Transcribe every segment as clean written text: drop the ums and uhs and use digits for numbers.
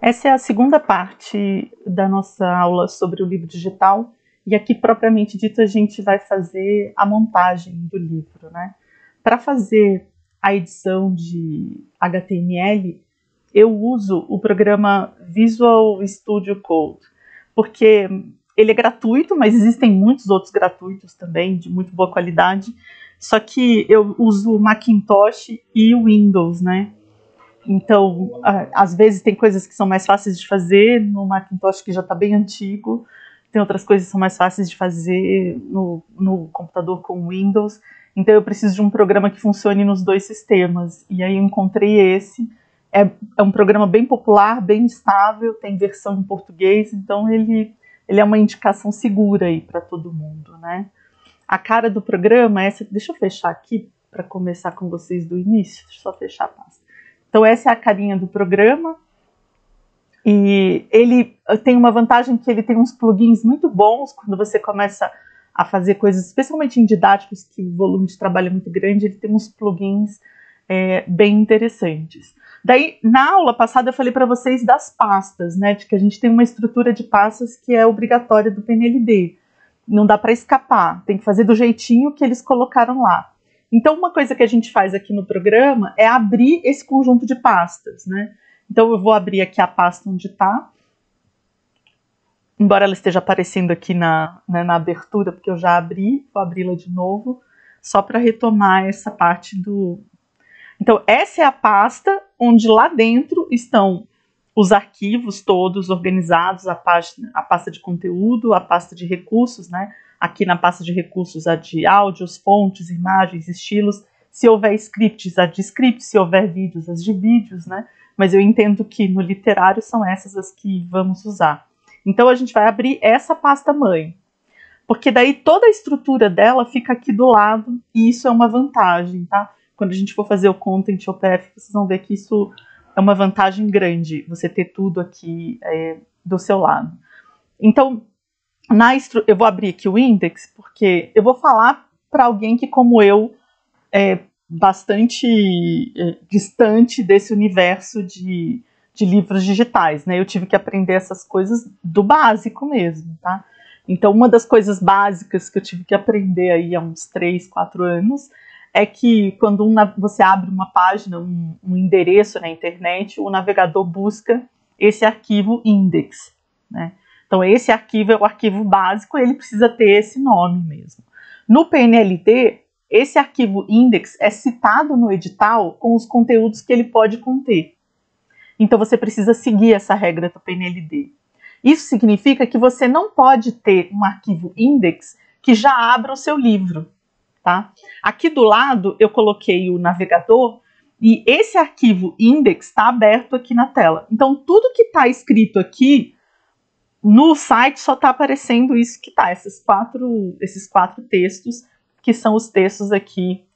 Essa é a segunda parte da nossa aula sobre o livro digital, e aqui, propriamente dito, a gente vai fazer a montagem do livro, né? Para fazer a edição de HTML, eu uso o programa Visual Studio Code, porque ele é gratuito, mas existem muitos outros gratuitos também, de muito boa qualidade, só que eu uso o Macintosh e o Windows, né? Então, às vezes tem coisas que são mais fáceis de fazer no Macintosh, que já está bem antigo, tem outras coisas que são mais fáceis de fazer no computador com Windows, então eu preciso de um programa que funcione nos dois sistemas, e aí eu encontrei esse. É um programa bem popular, bem estável, tem versão em português, então ele é uma indicação segura aí para todo mundo, né? A cara do programa é essa. Deixa eu fechar aqui para começar com vocês do início. Deixa eu só fechar a pasta. Então essa é a carinha do programa. E ele tem uma vantagem que ele tem uns plugins muito bons quando você começa a fazer coisas, especialmente em didáticos, que o volume de trabalho é muito grande, ele tem uns plugins bem interessantes. Daí, na aula passada, eu falei para vocês das pastas, né? De que a gente tem uma estrutura de pastas que é obrigatória do PNLD. Não dá para escapar, tem que fazer do jeitinho que eles colocaram lá. Então, uma coisa que a gente faz aqui no programa é abrir esse conjunto de pastas, né? Então, eu vou abrir aqui a pasta onde está, embora ela esteja aparecendo aqui na abertura, porque eu já abri, vou abri-la de novo, só para retomar essa parte do... Então, essa é a pasta onde lá dentro estão os arquivos todos organizados, a pasta de conteúdo, a pasta de recursos, né? Aqui na pasta de recursos, a de áudios, fontes, imagens, estilos. Se houver scripts, a de scripts. Se houver vídeos, as de vídeos, né? Mas eu entendo que no literário são essas as que vamos usar. Então, a gente vai abrir essa pasta mãe, porque daí toda a estrutura dela fica aqui do lado, e isso é uma vantagem, tá? Quando a gente for fazer o Content OPF, vocês vão ver que isso é uma vantagem grande, você ter tudo aqui do seu lado. Então, eu vou abrir aqui o index, porque eu vou falar para alguém que, como eu, é bastante distante desse universo de livros digitais, né? Eu tive que aprender essas coisas do básico mesmo, tá? Então, uma das coisas básicas que eu tive que aprender aí há uns 3, 4 anos é que quando você abre uma página, um endereço na internet, o navegador busca esse arquivo index, né? Então, esse arquivo é o arquivo básico, ele precisa ter esse nome mesmo. No PNLD, esse arquivo index é citado no edital com os conteúdos que ele pode conter. Então, você precisa seguir essa regra do PNLD. Isso significa que você não pode ter um arquivo index que já abra o seu livro. Tá? Aqui do lado eu coloquei o navegador e esse arquivo index está aberto aqui na tela. Então tudo que está escrito aqui no site só está aparecendo isso que está, esses quatro textos, que são os textos aqui,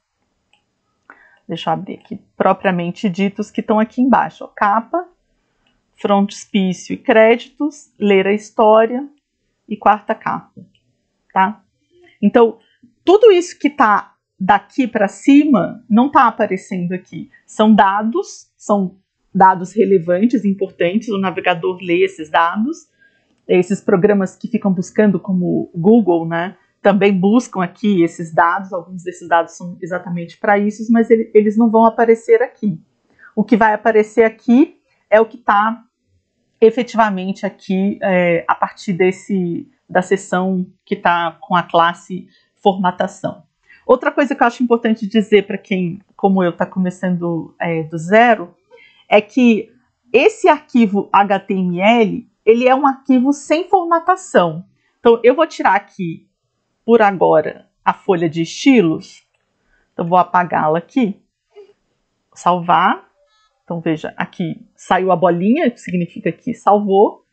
deixa eu abrir aqui, propriamente ditos, que estão aqui embaixo. Ó, capa, frontispício e créditos, ler a história e quarta capa. Tá? Então, tudo isso que está daqui para cima não está aparecendo aqui. São dados relevantes, importantes, o navegador lê esses dados. Esses programas que ficam buscando, como o Google, né, também buscam aqui esses dados. Alguns desses dados são exatamente para isso, mas eles não vão aparecer aqui. O que vai aparecer aqui é o que está efetivamente aqui a partir da seção que está com a classe formatação. Outra coisa que eu acho importante dizer para quem, como eu, está começando do zero, é que esse arquivo HTML, ele é um arquivo sem formatação. Então, eu vou tirar aqui, por agora, a folha de estilos. Então, vou apagá-la aqui. Salvar. Então, veja, aqui saiu a bolinha, que significa que salvou.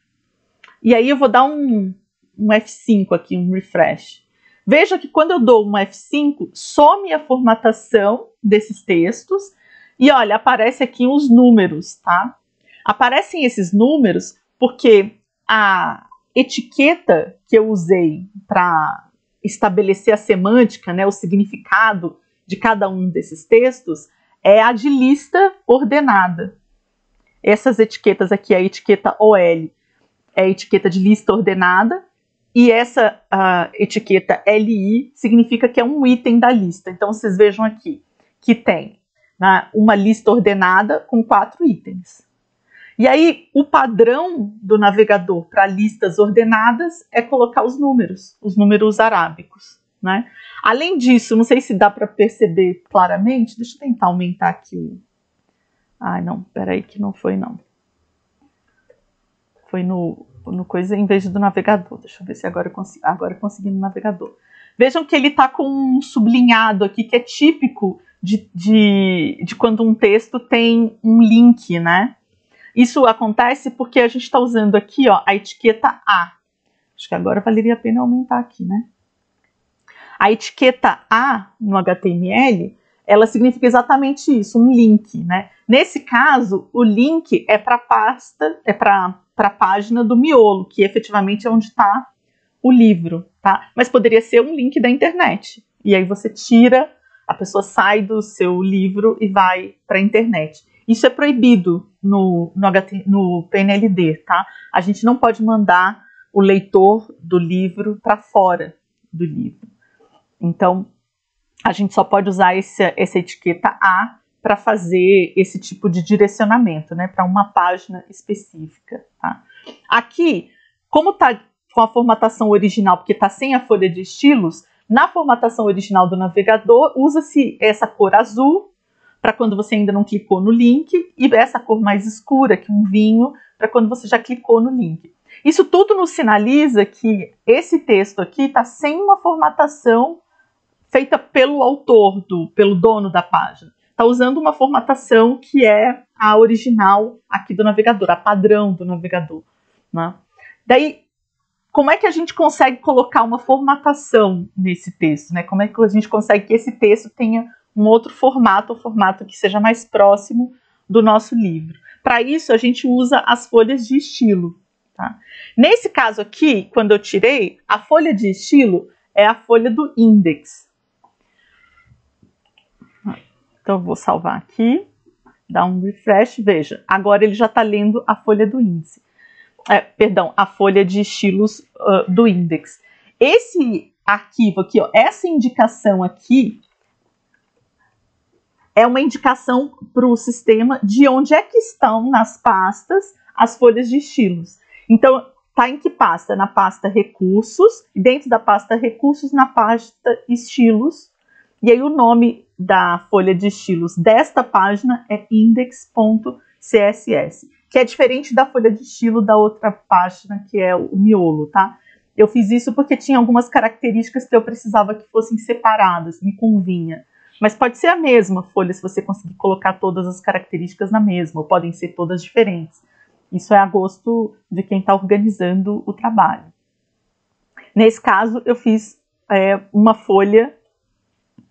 E aí eu vou dar um F5 aqui, um refresh. Veja que quando eu dou um F5, some a formatação desses textos e, olha, aparece aqui os números, tá? Aparecem esses números porque a etiqueta que eu usei para estabelecer a semântica, né, o significado de cada um desses textos, é a de lista ordenada. Essas etiquetas aqui, a etiqueta OL é a etiqueta de lista ordenada, e essa etiqueta LI significa que é um item da lista. Então, vocês vejam aqui que tem, né, uma lista ordenada com 4 itens. E aí, o padrão do navegador para listas ordenadas é colocar os números arábicos, né? Além disso, não sei se dá para perceber claramente, deixa eu tentar aumentar aqui o... Ai, não, peraí que não foi, não. Foi no coisa em vez do navegador. Deixa eu ver se agora eu consegui no navegador. Vejam que ele está com um sublinhado aqui, que é típico de quando um texto tem um link, né? Isso acontece porque a gente está usando aqui, ó, a etiqueta A. Acho que agora valeria a pena aumentar aqui, né? A etiqueta A no HTML, ela significa exatamente isso, um link, né? Nesse caso, o link é para a pasta, é para a página do miolo, que efetivamente é onde está o livro, tá? Mas poderia ser um link da internet. E aí você tira, a pessoa sai do seu livro e vai para a internet. Isso é proibido no PNLD, tá? A gente não pode mandar o leitor do livro para fora do livro. Então, a gente só pode usar essa etiqueta A para fazer esse tipo de direcionamento, né? Para uma página específica, tá? Aqui, como está com a formatação original, porque está sem a folha de estilos, na formatação original do navegador, usa-se essa cor azul, para quando você ainda não clicou no link, e essa cor mais escura, que é um vinho, para quando você já clicou no link. Isso tudo nos sinaliza que esse texto aqui está sem uma formatação feita pelo autor, pelo dono da página. Está usando uma formatação que é a original aqui do navegador, a padrão do navegador, né? Daí, como é que a gente consegue colocar uma formatação nesse texto, né? Como é que a gente consegue que esse texto tenha um outro formato, um formato que seja mais próximo do nosso livro? Para isso, a gente usa as folhas de estilo, tá? Nesse caso aqui, quando eu tirei, a folha de estilo é a folha do index. Então, eu vou salvar aqui, dar um refresh, veja, agora ele já está lendo a folha do índice. Perdão, a folha de estilos do index. Esse arquivo aqui, ó, essa indicação aqui, é uma indicação para o sistema de onde é que estão nas pastas as folhas de estilos. Então, está em que pasta? Na pasta recursos, dentro da pasta recursos, na pasta estilos, e aí o nome da folha de estilos desta página é index.css, que é diferente da folha de estilo da outra página, que é o miolo, tá? Eu fiz isso porque tinha algumas características que eu precisava que fossem separadas, me convinha. Mas pode ser a mesma folha se você conseguir colocar todas as características na mesma, ou podem ser todas diferentes. Isso é a gosto de quem está organizando o trabalho. Nesse caso, eu fiz uma folha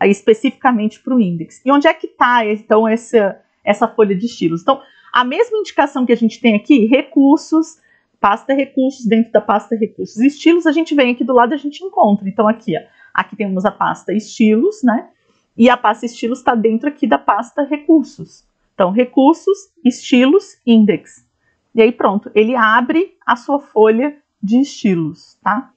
especificamente para o index. E onde é que está, então, essa folha de estilos? Então, a mesma indicação que a gente tem aqui, recursos, pasta recursos, dentro da pasta recursos e estilos, a gente vem aqui do lado e a gente encontra. Então, aqui, ó, aqui temos a pasta estilos, né? E a pasta estilos está dentro aqui da pasta recursos. Então, recursos, estilos, index. E aí, pronto, ele abre a sua folha de estilos, tá?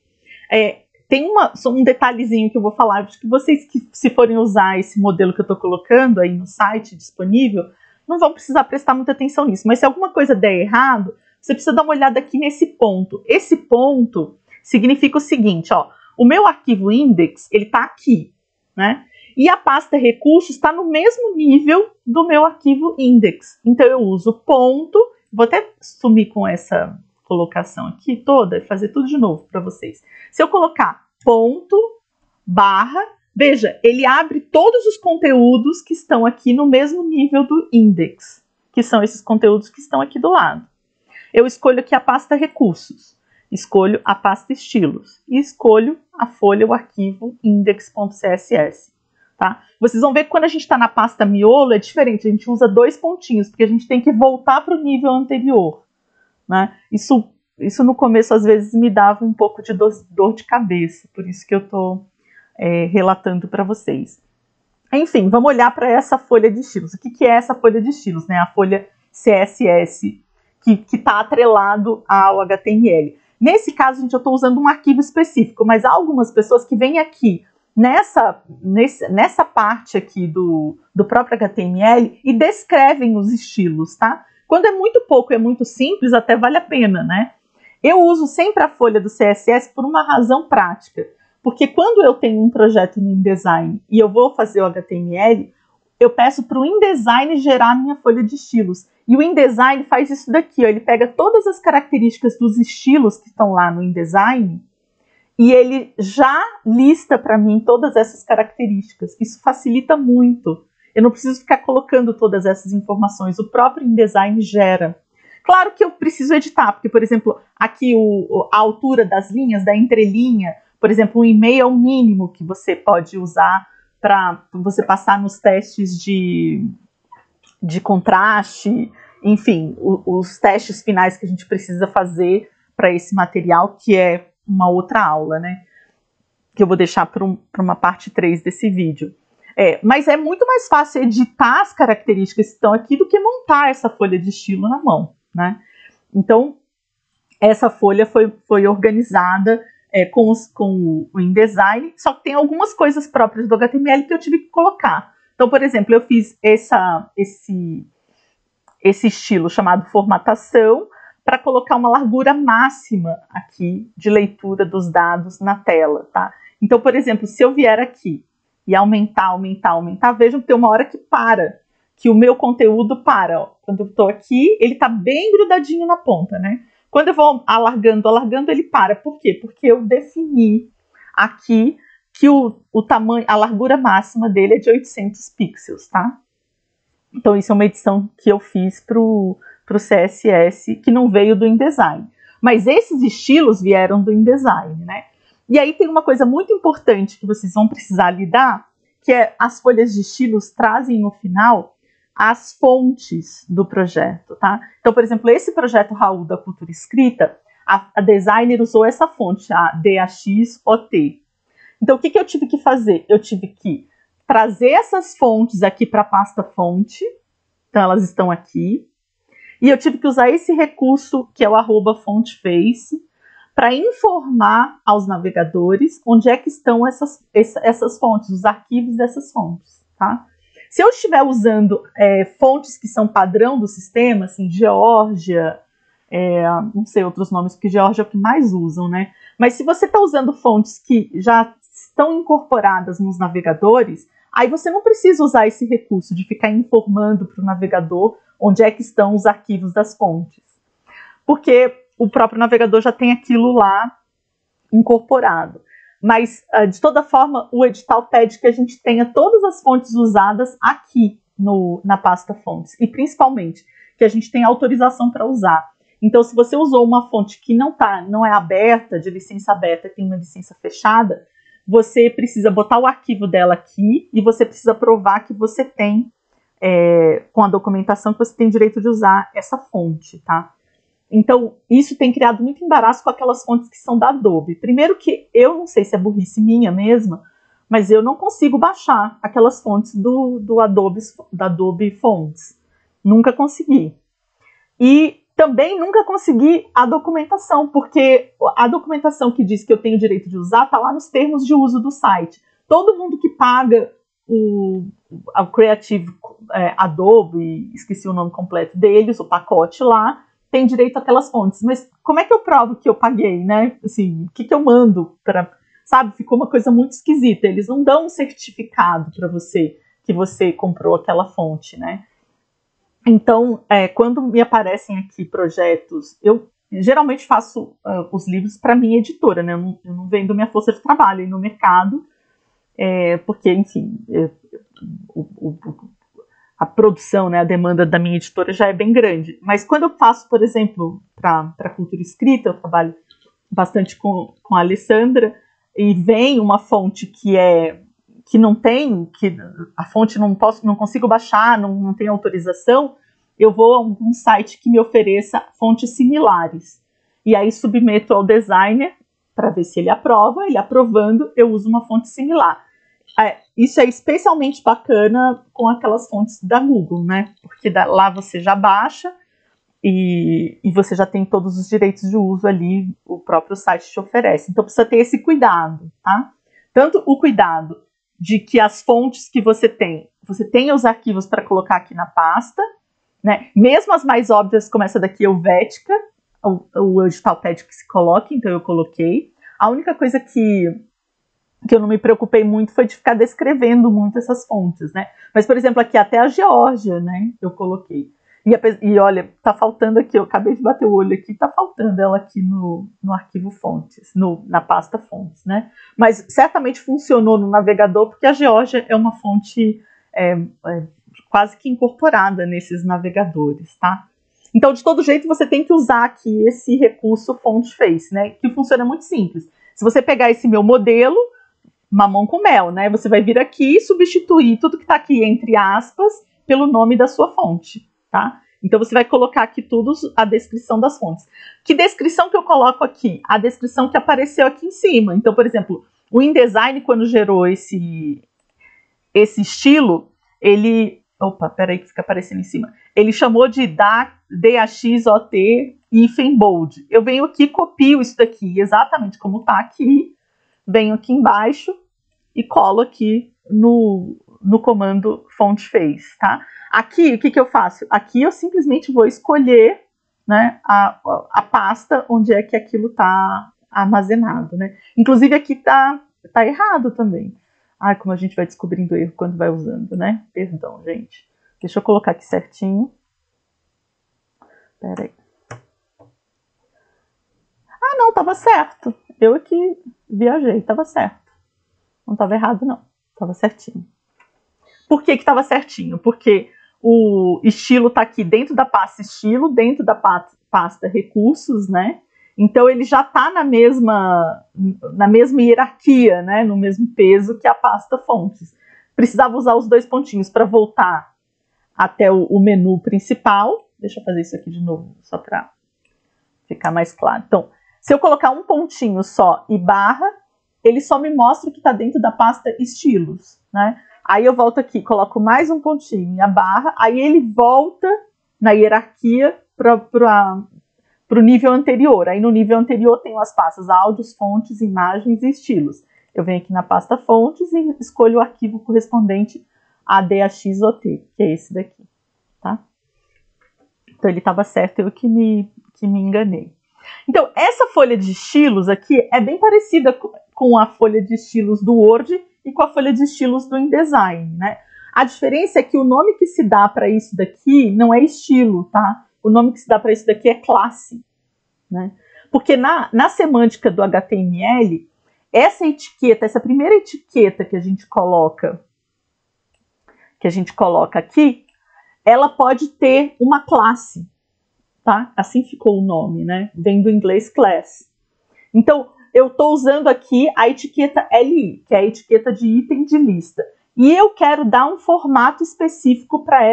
Tem um detalhezinho que eu vou falar, que vocês que se forem usar esse modelo que eu estou colocando aí no site disponível, não vão precisar prestar muita atenção nisso. Mas se alguma coisa der errado, você precisa dar uma olhada aqui nesse ponto. Esse ponto significa o seguinte, ó, o meu arquivo index, ele está aqui, né? E a pasta recursos está no mesmo nível do meu arquivo index. Então, eu uso ponto, vou até sumir com essa colocação aqui toda e fazer tudo de novo para vocês. Se eu colocar ponto, barra, veja, ele abre todos os conteúdos que estão aqui no mesmo nível do index, que são esses conteúdos que estão aqui do lado. Eu escolho aqui a pasta recursos, escolho a pasta estilos e escolho a folha, o arquivo index.css. Tá? Vocês vão ver que quando a gente está na pasta miolo é diferente, a gente usa 2 pontinhos, porque a gente tem que voltar para o nível anterior, né? Isso no começo às vezes me dava um pouco de dor de cabeça, por isso que eu estou relatando para vocês. Enfim, vamos olhar para essa folha de estilos. O que é essa folha de estilos, né? A folha CSS que está atrelado ao HTML. Nesse caso, gente, eu estou usando um arquivo específico, mas há algumas pessoas que vêm aqui nessa parte aqui do próprio HTML e descrevem os estilos, tá? Quando é muito pouco, é muito simples, até vale a pena, né? Eu uso sempre a folha do CSS por uma razão prática, porque quando eu tenho um projeto no InDesign e eu vou fazer o HTML, eu peço para o InDesign gerar a minha folha de estilos. E o InDesign faz isso daqui, ó, ele pega todas as características dos estilos que estão lá no InDesign e ele já lista para mim todas essas características. Isso facilita muito. Eu não preciso ficar colocando todas essas informações, o próprio InDesign gera. Claro que eu preciso editar, porque, por exemplo, aqui a altura das linhas, da entrelinha, por exemplo, um e-mail é o mínimo que você pode usar para você passar nos testes de contraste, enfim, os testes finais que a gente precisa fazer para esse material, que é uma outra aula, né? Que eu vou deixar para uma parte 3 desse vídeo. Mas é muito mais fácil editar as características que estão aqui do que montar essa folha de estilo na mão, né? Então, essa folha foi organizada com o InDesign, só que tem algumas coisas próprias do HTML que eu tive que colocar. Então, por exemplo, eu fiz esse estilo chamado formatação para colocar uma largura máxima aqui de leitura dos dados na tela, tá? Então, por exemplo, se eu vier aqui e aumentar, vejam que tem uma hora que para, que o meu conteúdo para, ó. Quando eu estou aqui, ele está bem grudadinho na ponta, né? Quando eu vou alargando, ele para. Por quê? Porque eu defini aqui que o tamanho, a largura máxima dele é de 800 pixels, tá? Então, isso é uma edição que eu fiz para o CSS, que não veio do InDesign. Mas esses estilos vieram do InDesign, né? E aí tem uma coisa muito importante que vocês vão precisar lidar, que é as folhas de estilos trazem no final as fontes do projeto, tá? Então, por exemplo, esse projeto Raul da Cultura Escrita, a designer usou essa fonte, a DAXOT. Então, o que eu tive que fazer? Eu tive que trazer essas fontes aqui para a pasta fonte, então elas estão aqui, e eu tive que usar esse recurso, que é o @fonteface, para informar aos navegadores onde é que estão essas fontes, os arquivos dessas fontes, tá? Se eu estiver usando fontes que são padrão do sistema, assim, Geórgia, não sei outros nomes, porque Geórgia é o que mais usam, né? Mas se você está usando fontes que já estão incorporadas nos navegadores, aí você não precisa usar esse recurso de ficar informando para o navegador onde é que estão os arquivos das fontes. Porque o próprio navegador já tem aquilo lá incorporado. Mas, de toda forma, o edital pede que a gente tenha todas as fontes usadas aqui na pasta fontes. E, principalmente, que a gente tenha autorização para usar. Então, se você usou uma fonte que não é aberta, de licença aberta, tem uma licença fechada, você precisa botar o arquivo dela aqui e você precisa provar que você tem, com a documentação, que você tem direito de usar essa fonte, tá? Então, isso tem criado muito embaraço com aquelas fontes que são da Adobe. Primeiro que eu não sei se é burrice minha mesma, mas eu não consigo baixar aquelas fontes da Adobe Fonts. Nunca consegui. E também nunca consegui a documentação, porque a documentação que diz que eu tenho direito de usar está lá nos termos de uso do site. Todo mundo que paga o Creative Adobe, esqueci o nome completo deles, o pacote lá, tem direito àquelas fontes. Mas como é que eu provo que eu paguei, né? Assim, o que eu mando para... Sabe, ficou uma coisa muito esquisita. Eles não dão um certificado para você que você comprou aquela fonte, né? Então, quando me aparecem aqui projetos, eu geralmente faço os livros para minha editora, né? Eu não vendo minha força de trabalho aí no mercado, porque, enfim, a produção, né, a demanda da minha editora já é bem grande. Mas quando eu faço, por exemplo, para a Cultura Escrita, eu trabalho bastante com a Alessandra, e vem uma fonte que não tem, que a fonte não consigo baixar, não tem autorização, eu vou a um site que me ofereça fontes similares. E aí submeto ao designer para ver se ele aprova, ele aprovando, eu uso uma fonte similar. Isso é especialmente bacana com aquelas fontes da Google, né? Porque lá você já baixa e você já tem todos os direitos de uso ali, o próprio site te oferece. Então precisa ter esse cuidado, tá? Tanto o cuidado de que as fontes que você tem os arquivos para colocar aqui na pasta, né? Mesmo as mais óbvias, como essa daqui, Helvética, o edital pede que se coloque, então eu coloquei. A única coisa que eu não me preocupei muito foi de ficar descrevendo muito essas fontes, né? Mas, por exemplo, aqui até a Geórgia, né? Eu coloquei. E olha, tá faltando aqui, eu acabei de bater o olho aqui, tá faltando ela aqui no arquivo fontes, na pasta fontes, né? Mas certamente funcionou no navegador, porque a Geórgia é uma fonte quase que incorporada nesses navegadores, tá? Então, de todo jeito, você tem que usar aqui esse recurso Font Face, né? Que funciona muito simples. Se você pegar esse meu modelo, mamão com mel, né? Você vai vir aqui e substituir tudo que está aqui entre aspas pelo nome da sua fonte, tá? Então você vai colocar aqui tudo a descrição das fontes. Que descrição que eu coloco aqui? A descrição que apareceu aqui em cima. Então, por exemplo, o InDesign, quando gerou esse estilo, ele... Opa, peraí que fica aparecendo em cima. Ele chamou de DAXOT-bold. Eu venho aqui, copio isso daqui exatamente como está aqui, venho aqui embaixo e colo aqui no comando Font Face, tá? Aqui, o que eu faço? Aqui eu simplesmente vou escolher, né, a pasta onde é que aquilo está armazenado, né? Inclusive aqui tá errado também. Ai, como a gente vai descobrindo erro quando vai usando, né? Perdão, gente. Deixa eu colocar aqui certinho. Pera aí. Ah, não, tava certo. Eu aqui viajei, tava certo. Não tava errado, não. Tava certinho. Por que tava certinho? Porque o estilo tá aqui dentro da pasta estilo, dentro da pasta recursos, né? Então ele já está na mesma hierarquia, né? No mesmo peso que a pasta fontes. Precisava usar os dois pontinhos para voltar até o menu principal. Deixa eu fazer isso aqui de novo, só para ficar mais claro. Então, se eu colocar um pontinho só e barra, ele só me mostra o que está dentro da pasta estilos, né? Aí eu volto aqui, coloco mais um pontinho e a barra, aí ele volta na hierarquia para o nível anterior. Aí no nível anterior tem as pastas áudios, fontes, imagens e estilos. Eu venho aqui na pasta fontes e escolho o arquivo correspondente a DAXOT, que é esse daqui, tá? Então ele estava certo, eu que me enganei. Então essa folha de estilos aqui é bem parecida com a folha de estilos do Word e com a folha de estilos do InDesign, né? A diferença é que o nome que se dá para isso daqui não é estilo, tá? O nome que se dá para isso daqui é classe, né? Porque na semântica do HTML, essa etiqueta, essa primeira etiqueta que a gente coloca aqui, ela pode ter uma classe, tá? Assim ficou o nome, né? Vem do inglês class. Então, eu estou usando aqui a etiqueta LI, que é a etiqueta de item de lista. E eu quero dar um formato específico para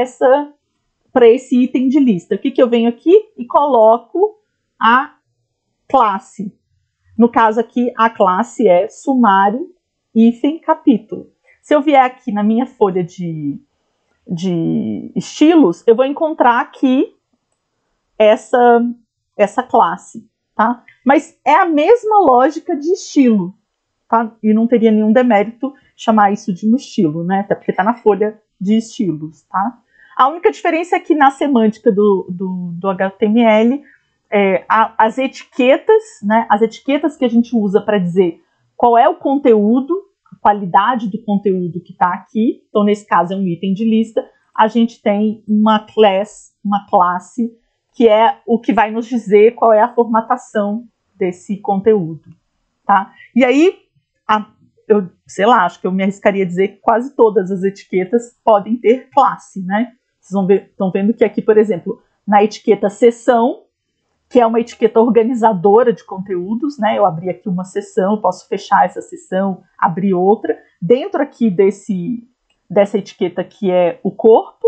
esse item de lista. O que eu venho aqui e coloco a classe. No caso aqui, a classe é sumário hífen capítulo. Se eu vier aqui na minha folha de estilos, eu vou encontrar aqui essa classe, tá? Mas é a mesma lógica de estilo, tá? E não teria nenhum demérito chamar isso de um estilo, né? Até porque está na folha de estilos, tá? A única diferença é que na semântica do HTML, as etiquetas, né? As etiquetas que a gente usa para dizer qual é o conteúdo, a qualidade do conteúdo que está aqui, então nesse caso é um item de lista, a gente tem uma classe, que é o que vai nos dizer qual é a formatação desse conteúdo, tá? E aí, eu sei lá, acho que eu me arriscaria a dizer que quase todas as etiquetas podem ter classe, né? Vocês estão vendo que aqui, por exemplo, na etiqueta seção, que é uma etiqueta organizadora de conteúdos, né? Eu abri aqui uma seção, posso fechar essa seção, abrir outra. Dentro aqui dessa etiqueta que é o corpo,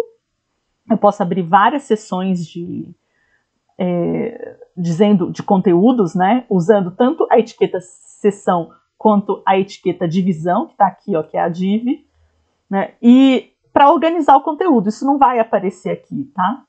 eu posso abrir várias seções de conteúdos, né? Usando tanto a etiqueta seção quanto a etiqueta divisão, que está aqui, ó, que é a div, né? E para organizar o conteúdo, isso não vai aparecer aqui, tá?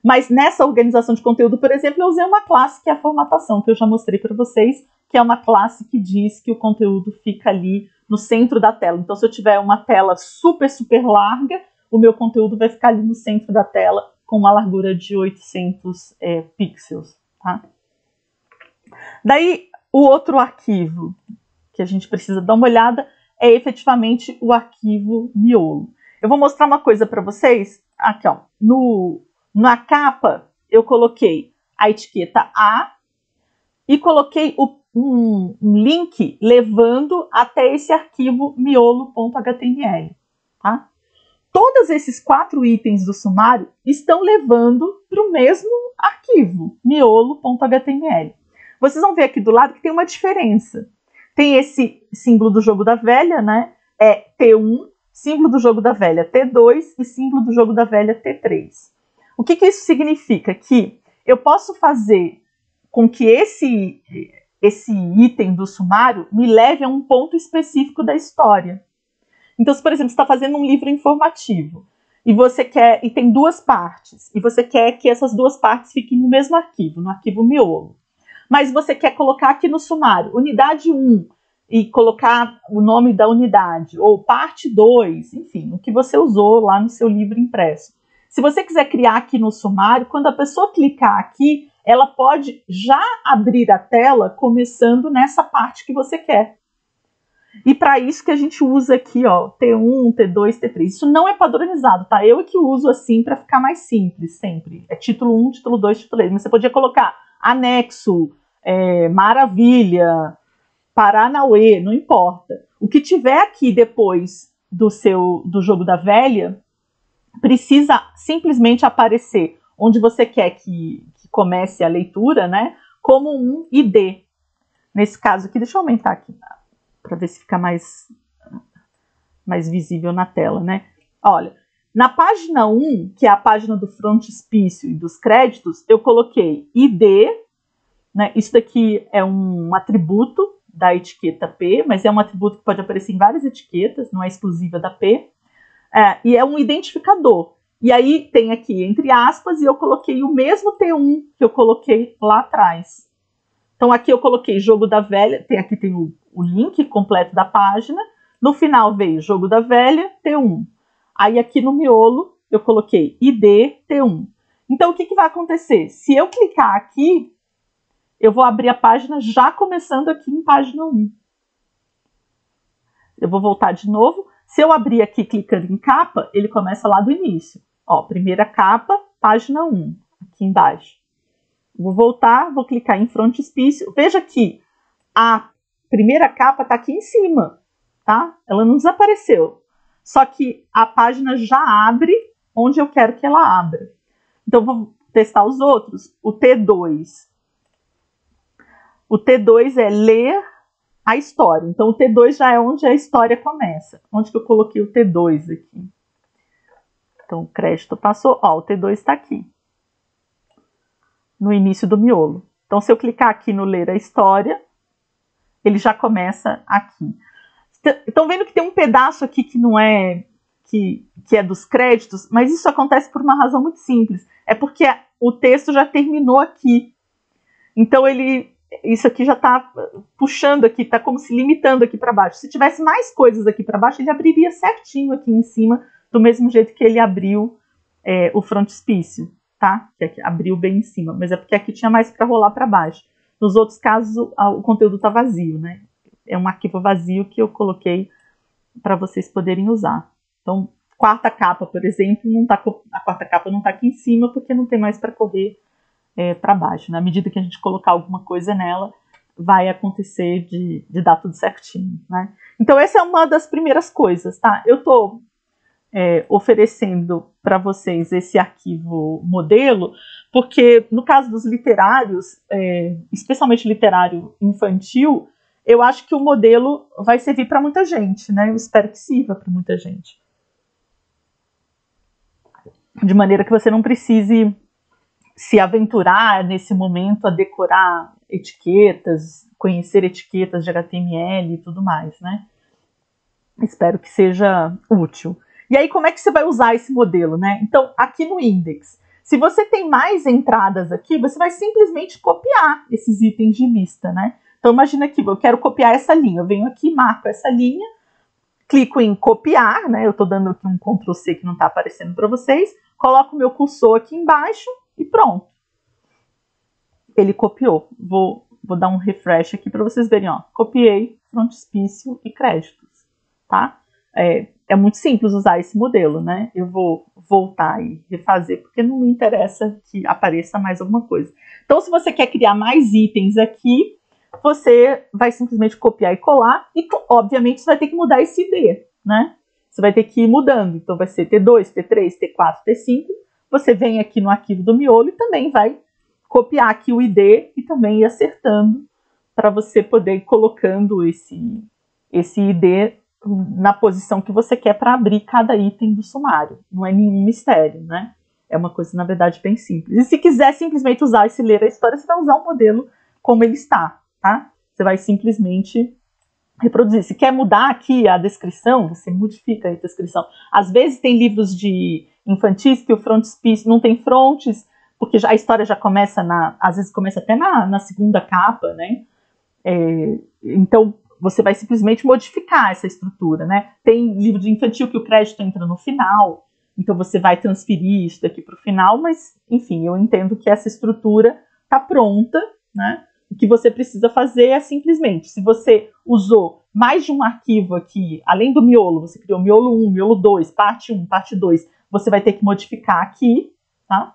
Mas nessa organização de conteúdo, por exemplo, eu usei uma classe que é a formatação, que eu já mostrei para vocês, que é uma classe que diz que o conteúdo fica ali no centro da tela. Então, se eu tiver uma tela super, super larga, o meu conteúdo vai ficar ali no centro da tela com uma largura de 800 pixels, tá? Daí, o outro arquivo que a gente precisa dar uma olhada é efetivamente o arquivo miolo. Eu vou mostrar uma coisa para vocês. Aqui, ó, na capa, eu coloquei a etiqueta A e coloquei um link levando até esse arquivo miolo.html, tá? Todos esses 4 itens do sumário estão levando para o mesmo arquivo, miolo.html. Vocês vão ver aqui do lado que tem uma diferença. Tem esse símbolo do jogo da velha, né? É T1, símbolo do jogo da velha T2 e símbolo do jogo da velha T3. O que isso significa? Que eu posso fazer com que esse item do sumário me leve a um ponto específico da história. Então, se, por exemplo, você está fazendo um livro informativo e você quer, e tem 2 partes, e você quer que essas 2 partes fiquem no mesmo arquivo, no arquivo miolo, mas você quer colocar aqui no sumário unidade 1 e colocar o nome da unidade, ou parte 2, enfim, o que você usou lá no seu livro impresso. Se você quiser criar aqui no sumário, quando a pessoa clicar aqui, ela pode já abrir a tela começando nessa parte que você quer. E para isso que a gente usa aqui, ó, T1, T2, T3. Isso não é padronizado, tá? Eu que uso assim para ficar mais simples sempre. É título 1, título 2, título 3. Mas você podia colocar anexo, maravilha, Paranauê, não importa. O que tiver aqui depois do jogo da velha precisa simplesmente aparecer onde você quer que comece a leitura, né? Como um ID. Nesse caso aqui, deixa eu aumentar aqui para ver se fica mais visível na tela, né? Olha, na página 1, que é a página do frontispício e dos créditos, eu coloquei ID, né? Isso daqui é um atributo da etiqueta P, mas é um atributo que pode aparecer em várias etiquetas, não é exclusiva da P, e é um identificador. E aí tem aqui, entre aspas, e eu coloquei o mesmo T1 que eu coloquei lá atrás. Então aqui eu coloquei jogo da velha, aqui tem o link completo da página, no final veio jogo da velha, T1. Aí aqui no miolo eu coloquei ID, T1. Então o que vai acontecer? Se eu clicar aqui, eu vou abrir a página já começando aqui em página 1. Eu vou voltar de novo. Se eu abrir aqui clicando em capa, ele começa lá do início. Ó, primeira capa, página 1, aqui embaixo. Vou voltar, vou clicar em frontispício. Veja que a primeira capa está aqui em cima, tá? Ela não desapareceu. Só que a página já abre onde eu quero que ela abra. Então, vou testar os outros. O T2. O T2 é ler a história. Então, o T2 já é onde a história começa. Onde que eu coloquei o T2 aqui? Então, o crédito passou. Ó, o T2 está aqui. No início do miolo. Então, se eu clicar aqui no ler a história, ele já começa aqui. Estão vendo que tem um pedaço aqui que não é que é dos créditos, mas isso acontece por uma razão muito simples. É porque o texto já terminou aqui. Então, isso aqui já está puxando aqui, está como se limitando aqui para baixo. Se tivesse mais coisas aqui para baixo, ele abriria certinho aqui em cima, do mesmo jeito que ele abriu o frontispício, tá? Que aqui abriu bem em cima, mas é porque aqui tinha mais para rolar para baixo. Nos outros casos, o conteúdo está vazio, né? É um arquivo vazio que eu coloquei para vocês poderem usar. Então, quarta capa, por exemplo, a quarta capa não está aqui em cima porque não tem mais para correr para baixo. Na medida que a gente colocar alguma coisa nela, vai acontecer de dar tudo certinho, né? Então, essa é uma das primeiras coisas, tá? Eu estou oferecendo para vocês esse arquivo modelo, porque no caso dos literários, especialmente literário infantil, eu acho que o modelo vai servir para muita gente, né? Eu espero que sirva para muita gente. De maneira que você não precise se aventurar nesse momento a decorar etiquetas, conhecer etiquetas de HTML e tudo mais, né? Espero que seja útil. E aí, como é que você vai usar esse modelo, né? Então, aqui no index, se você tem mais entradas aqui, você vai simplesmente copiar esses itens de lista, né? Então, imagina aqui, eu quero copiar essa linha. Eu venho aqui, marco essa linha, clico em copiar, né? Eu estou dando aqui um Ctrl+C que não está aparecendo para vocês. Coloco o meu cursor aqui embaixo e pronto. Ele copiou. Vou dar um refresh aqui para vocês verem, ó. Copiei frontispício e créditos, tá? É muito simples usar esse modelo, né? Eu vou voltar e refazer, porque não me interessa que apareça mais alguma coisa. Então, se você quer criar mais itens aqui, você vai simplesmente copiar e colar, e obviamente você vai ter que mudar esse ID, né? Você vai ter que ir mudando, então vai ser T2, T3, T4, T5, você vem aqui no arquivo do miolo e também vai copiar aqui o ID e também ir acertando para você poder ir colocando esse ID na posição que você quer para abrir cada item do sumário. Não é nenhum mistério, né? É uma coisa, na verdade, bem simples. E se quiser simplesmente usar esse ler a história, você vai usar o modelo como ele está, tá? Você vai simplesmente reproduzir. Se quer mudar aqui a descrição, você modifica a descrição. Às vezes tem livros de infantis que o frontispício não tem frontes, porque a história já começa às vezes começa até na segunda capa, né? Então, você vai simplesmente modificar essa estrutura, né? Tem livro de infantil que o crédito entra no final, então você vai transferir isso daqui para o final, mas, enfim, eu entendo que essa estrutura está pronta, né? O que você precisa fazer é simplesmente, se você usou mais de um arquivo aqui, além do miolo, você criou miolo 1, miolo 2, parte 1, parte 2, você vai ter que modificar aqui, tá?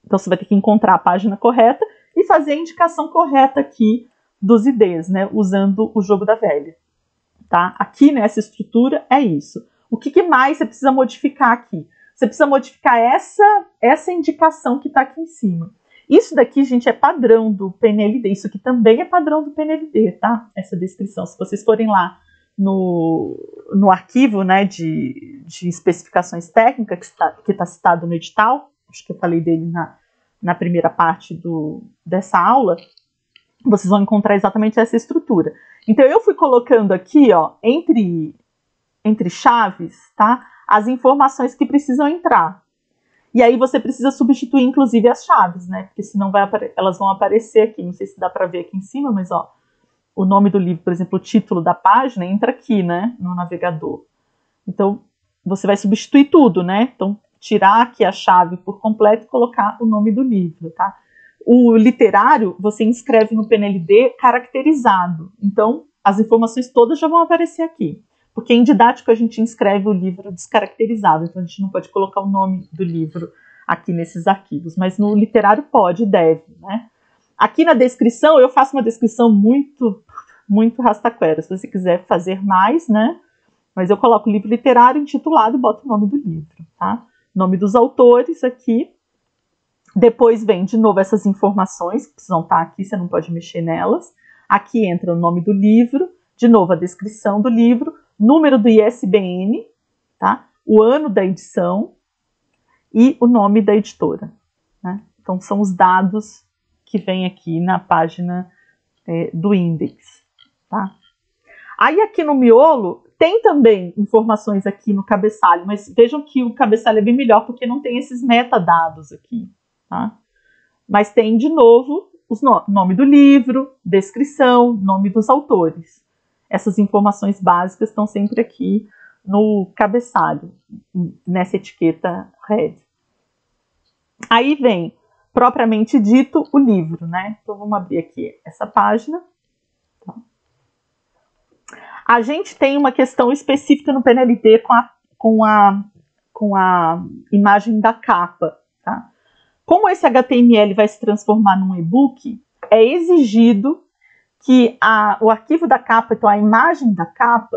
Então você vai ter que encontrar a página correta e fazer a indicação correta aqui dos IDs, né, usando o jogo da velha, tá? Aqui nessa estrutura é isso. O que mais você precisa modificar aqui? Você precisa modificar essa indicação que está aqui em cima. Isso daqui, gente, é padrão do PNLD. Isso aqui também é padrão do PNLD, tá? Essa descrição. Se vocês forem lá no arquivo, né, de especificações técnicas que está citado no edital, acho que eu falei dele na primeira parte dessa aula, vocês vão encontrar exatamente essa estrutura. Então, eu fui colocando aqui, ó, entre chaves, tá, as informações que precisam entrar. E aí você precisa substituir, inclusive, as chaves, né, porque senão elas vão aparecer aqui. Não sei se dá para ver aqui em cima, mas, ó, o nome do livro, por exemplo, o título da página entra aqui, né, no navegador. Então, você vai substituir tudo, né? Então, tirar aqui a chave por completo e colocar o nome do livro, tá? O literário, você inscreve no PNLD caracterizado. Então, as informações todas já vão aparecer aqui. Porque em didático a gente inscreve o livro descaracterizado. Então, a gente não pode colocar o nome do livro aqui nesses arquivos. Mas no literário pode e deve, né? Aqui na descrição, eu faço uma descrição muito, muito rastaquera. Se você quiser fazer mais, né? Mas eu coloco o livro literário intitulado e boto o nome do livro, tá? Nome dos autores aqui. Depois vem, de novo, essas informações que precisam estar aqui, você não pode mexer nelas. Aqui entra o nome do livro, de novo, a descrição do livro, número do ISBN, tá? O ano da edição e o nome da editora, né? Então, são os dados que vem aqui na página do index, tá? Aí, aqui no miolo, tem também informações aqui no cabeçalho, mas vejam que o cabeçalho é bem melhor, porque não tem esses metadados aqui, tá? Mas tem, de novo, nome do livro, descrição, nome dos autores. Essas informações básicas estão sempre aqui no cabeçalho, nessa etiqueta red. Aí vem, propriamente dito, o livro, né? Então, vamos abrir aqui essa página. Tá? A gente tem uma questão específica no PNLD com a imagem da capa, tá? Como esse HTML vai se transformar num e-book, é exigido que o arquivo da capa, então a imagem da capa,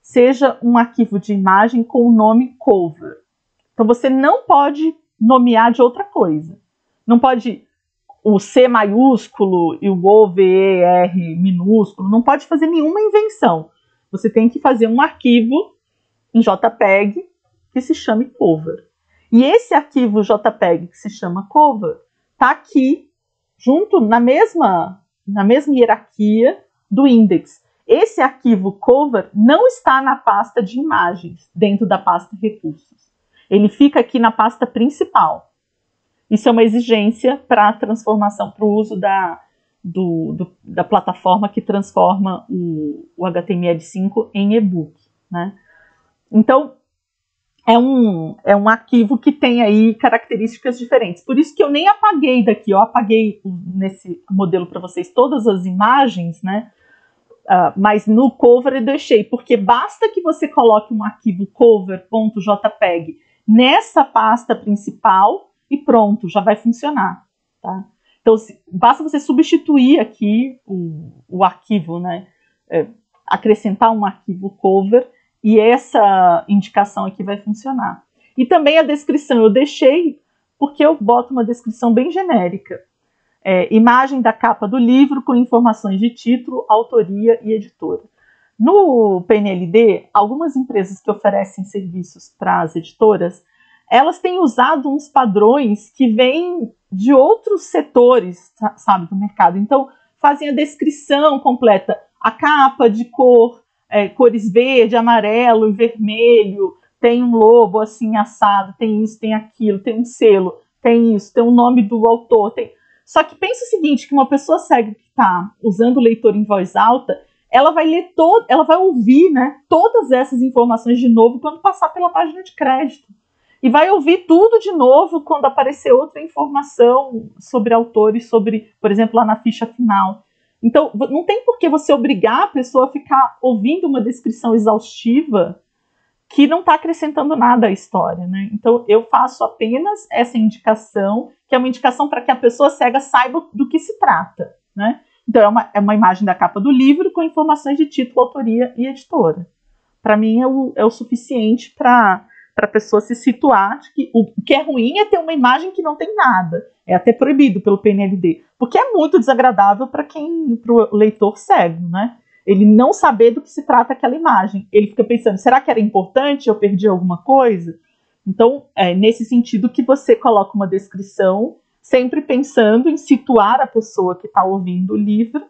seja um arquivo de imagem com o nome cover. Então você não pode nomear de outra coisa. Não pode o C maiúsculo e o OVER minúsculo, não pode fazer nenhuma invenção. Você tem que fazer um arquivo em JPEG que se chame cover. E esse arquivo JPEG que se chama cover está aqui, junto, na mesma na mesma hierarquia do index. Esse arquivo cover não está na pasta de imagens, dentro da pasta recursos. Ele fica aqui na pasta principal. Isso é uma exigência para a transformação, para o uso da plataforma que transforma o HTML5 em e-book, né? Então, é um arquivo que tem aí características diferentes. Por isso que eu nem apaguei daqui. Eu apaguei nesse modelo para vocês todas as imagens, né? Mas no cover eu deixei, porque basta que você coloque um arquivo cover.jpg nessa pasta principal e pronto, já vai funcionar, tá? Então, basta você substituir aqui o arquivo, né? Acrescentar um arquivo cover e essa indicação aqui vai funcionar. E também a descrição eu deixei porque eu boto uma descrição bem genérica. Imagem da capa do livro com informações de título, autoria e editora. No PNLD, algumas empresas que oferecem serviços para as editoras, elas têm usado uns padrões que vêm de outros setores, sabe, do mercado. Então, fazem a descrição completa, a capa de cores verde, amarelo e vermelho, tem um lobo assim assado, tem isso, tem aquilo, tem um selo, tem isso, tem o nome do autor, tem... Só que pensa o seguinte, que uma pessoa cega que está usando o leitor em voz alta, ela vai ler ela vai ouvir, né, todas essas informações de novo quando passar pela página de crédito. E vai ouvir tudo de novo quando aparecer outra informação sobre autores, sobre, por exemplo, lá na ficha final. Então, não tem por que você obrigar a pessoa a ficar ouvindo uma descrição exaustiva que não está acrescentando nada à história, né? Então, eu faço apenas essa indicação, que é uma indicação para que a pessoa cega saiba do que se trata, né? Então, é uma imagem da capa do livro com informações de título, autoria e editora. Para mim, é o suficiente para a pessoa se situar de que o que é ruim é ter uma imagem que não tem nada. É até proibido pelo PNLD, porque é muito desagradável para o leitor cego, né? Ele não saber do que se trata aquela imagem. Ele fica pensando, será que era importante? Eu perdi alguma coisa? Então, nesse sentido que você coloca uma descrição, sempre pensando em situar a pessoa que está ouvindo o livro,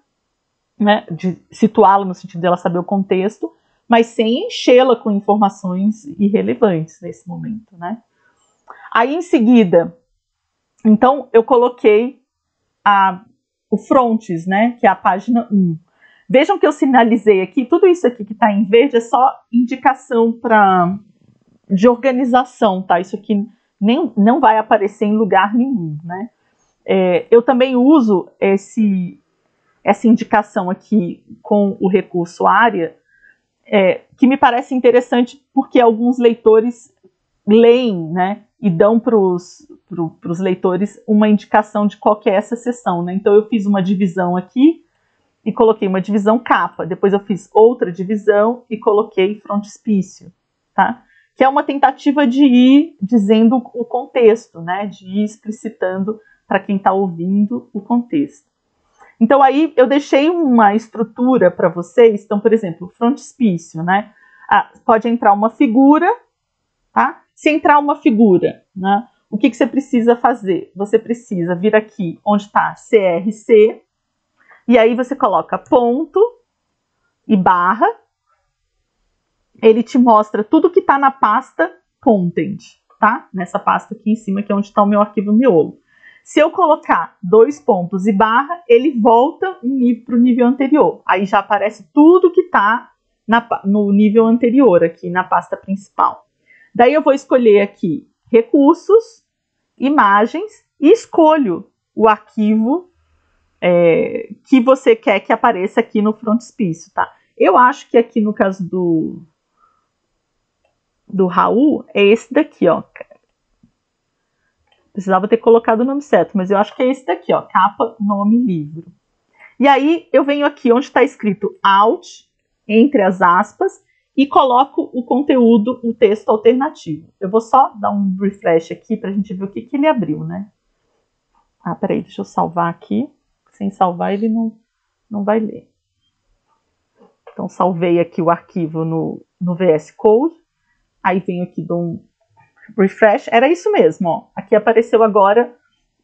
né, de situá-la no sentido dela saber o contexto, mas sem enchê-la com informações irrelevantes nesse momento, né? Aí, em seguida, então, eu coloquei o frontis, né, que é a página 1. Vejam que eu sinalizei aqui, tudo isso aqui que está em verde é só indicação de organização, tá? Isso aqui não vai aparecer em lugar nenhum, né? Eu também uso essa indicação aqui com o recurso área, que me parece interessante porque alguns leitores leem, né, e dão para os leitores uma indicação de qual que é essa seção, né? Então eu fiz uma divisão aqui e coloquei uma divisão capa, depois eu fiz outra divisão e coloquei frontispício, tá? Que é uma tentativa de ir dizendo o contexto, né? De ir explicitando para quem está ouvindo o contexto. Então aí eu deixei uma estrutura para vocês, então, por exemplo, frontispício, né? Pode entrar uma figura, tá? Se entrar uma figura, né? O que você precisa fazer? Você precisa vir aqui onde está CRC, e aí você coloca ponto e barra, ele te mostra tudo que está na pasta content, tá? Nessa pasta aqui em cima, que é onde está o meu arquivo miolo. Se eu colocar 2 pontos e barra, ele volta para o nível anterior. Aí já aparece tudo que está no nível anterior, aqui na pasta principal. Daí eu vou escolher aqui recursos, imagens, e escolho o arquivo que você quer que apareça aqui no frontispício, tá? Eu acho que aqui no caso do Raul é esse daqui, ó. Precisava ter colocado o nome certo, mas eu acho que é esse daqui, ó, capa, nome, livro. E aí eu venho aqui onde está escrito Alt, entre as aspas, e coloco o conteúdo, o texto alternativo. Eu vou só dar um refresh aqui para a gente ver o que ele abriu, né? Peraí, deixa eu salvar aqui. Sem salvar, ele não vai ler. Então, salvei aqui o arquivo no VS Code. Aí venho aqui, dou um refresh. Era isso mesmo, ó. Aqui apareceu agora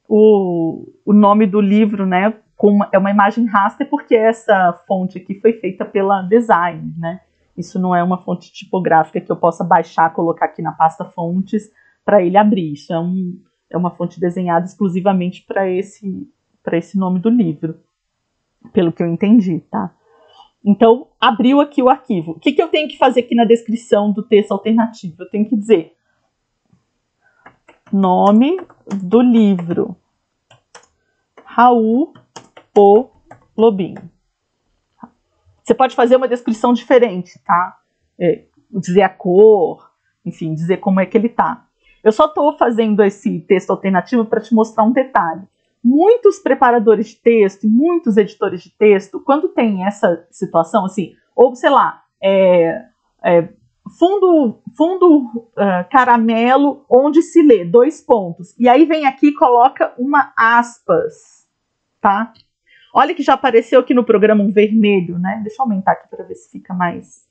o nome do livro, né? é uma imagem raster porque essa fonte aqui foi feita pela Design, né? Isso não é uma fonte tipográfica que eu possa baixar, colocar aqui na pasta fontes para ele abrir. Isso é uma fonte desenhada exclusivamente para esse nome do livro, pelo que eu entendi, tá? Então, abriu aqui o arquivo. O que eu tenho que fazer aqui na descrição do texto alternativo? Eu tenho que dizer nome do livro, Raul O Lobinho. Você pode fazer uma descrição diferente, tá? Dizer a cor, enfim, dizer como é que ele tá. Eu só estou fazendo esse texto alternativo para te mostrar um detalhe. Muitos preparadores de texto, muitos editores de texto, quando tem essa situação, assim, ou sei lá, fundo caramelo, onde se lê, 2 pontos. E aí vem aqui e coloca uma aspas, tá? Olha que já apareceu aqui no programa um vermelho, né? Deixa eu aumentar aqui para ver se fica mais.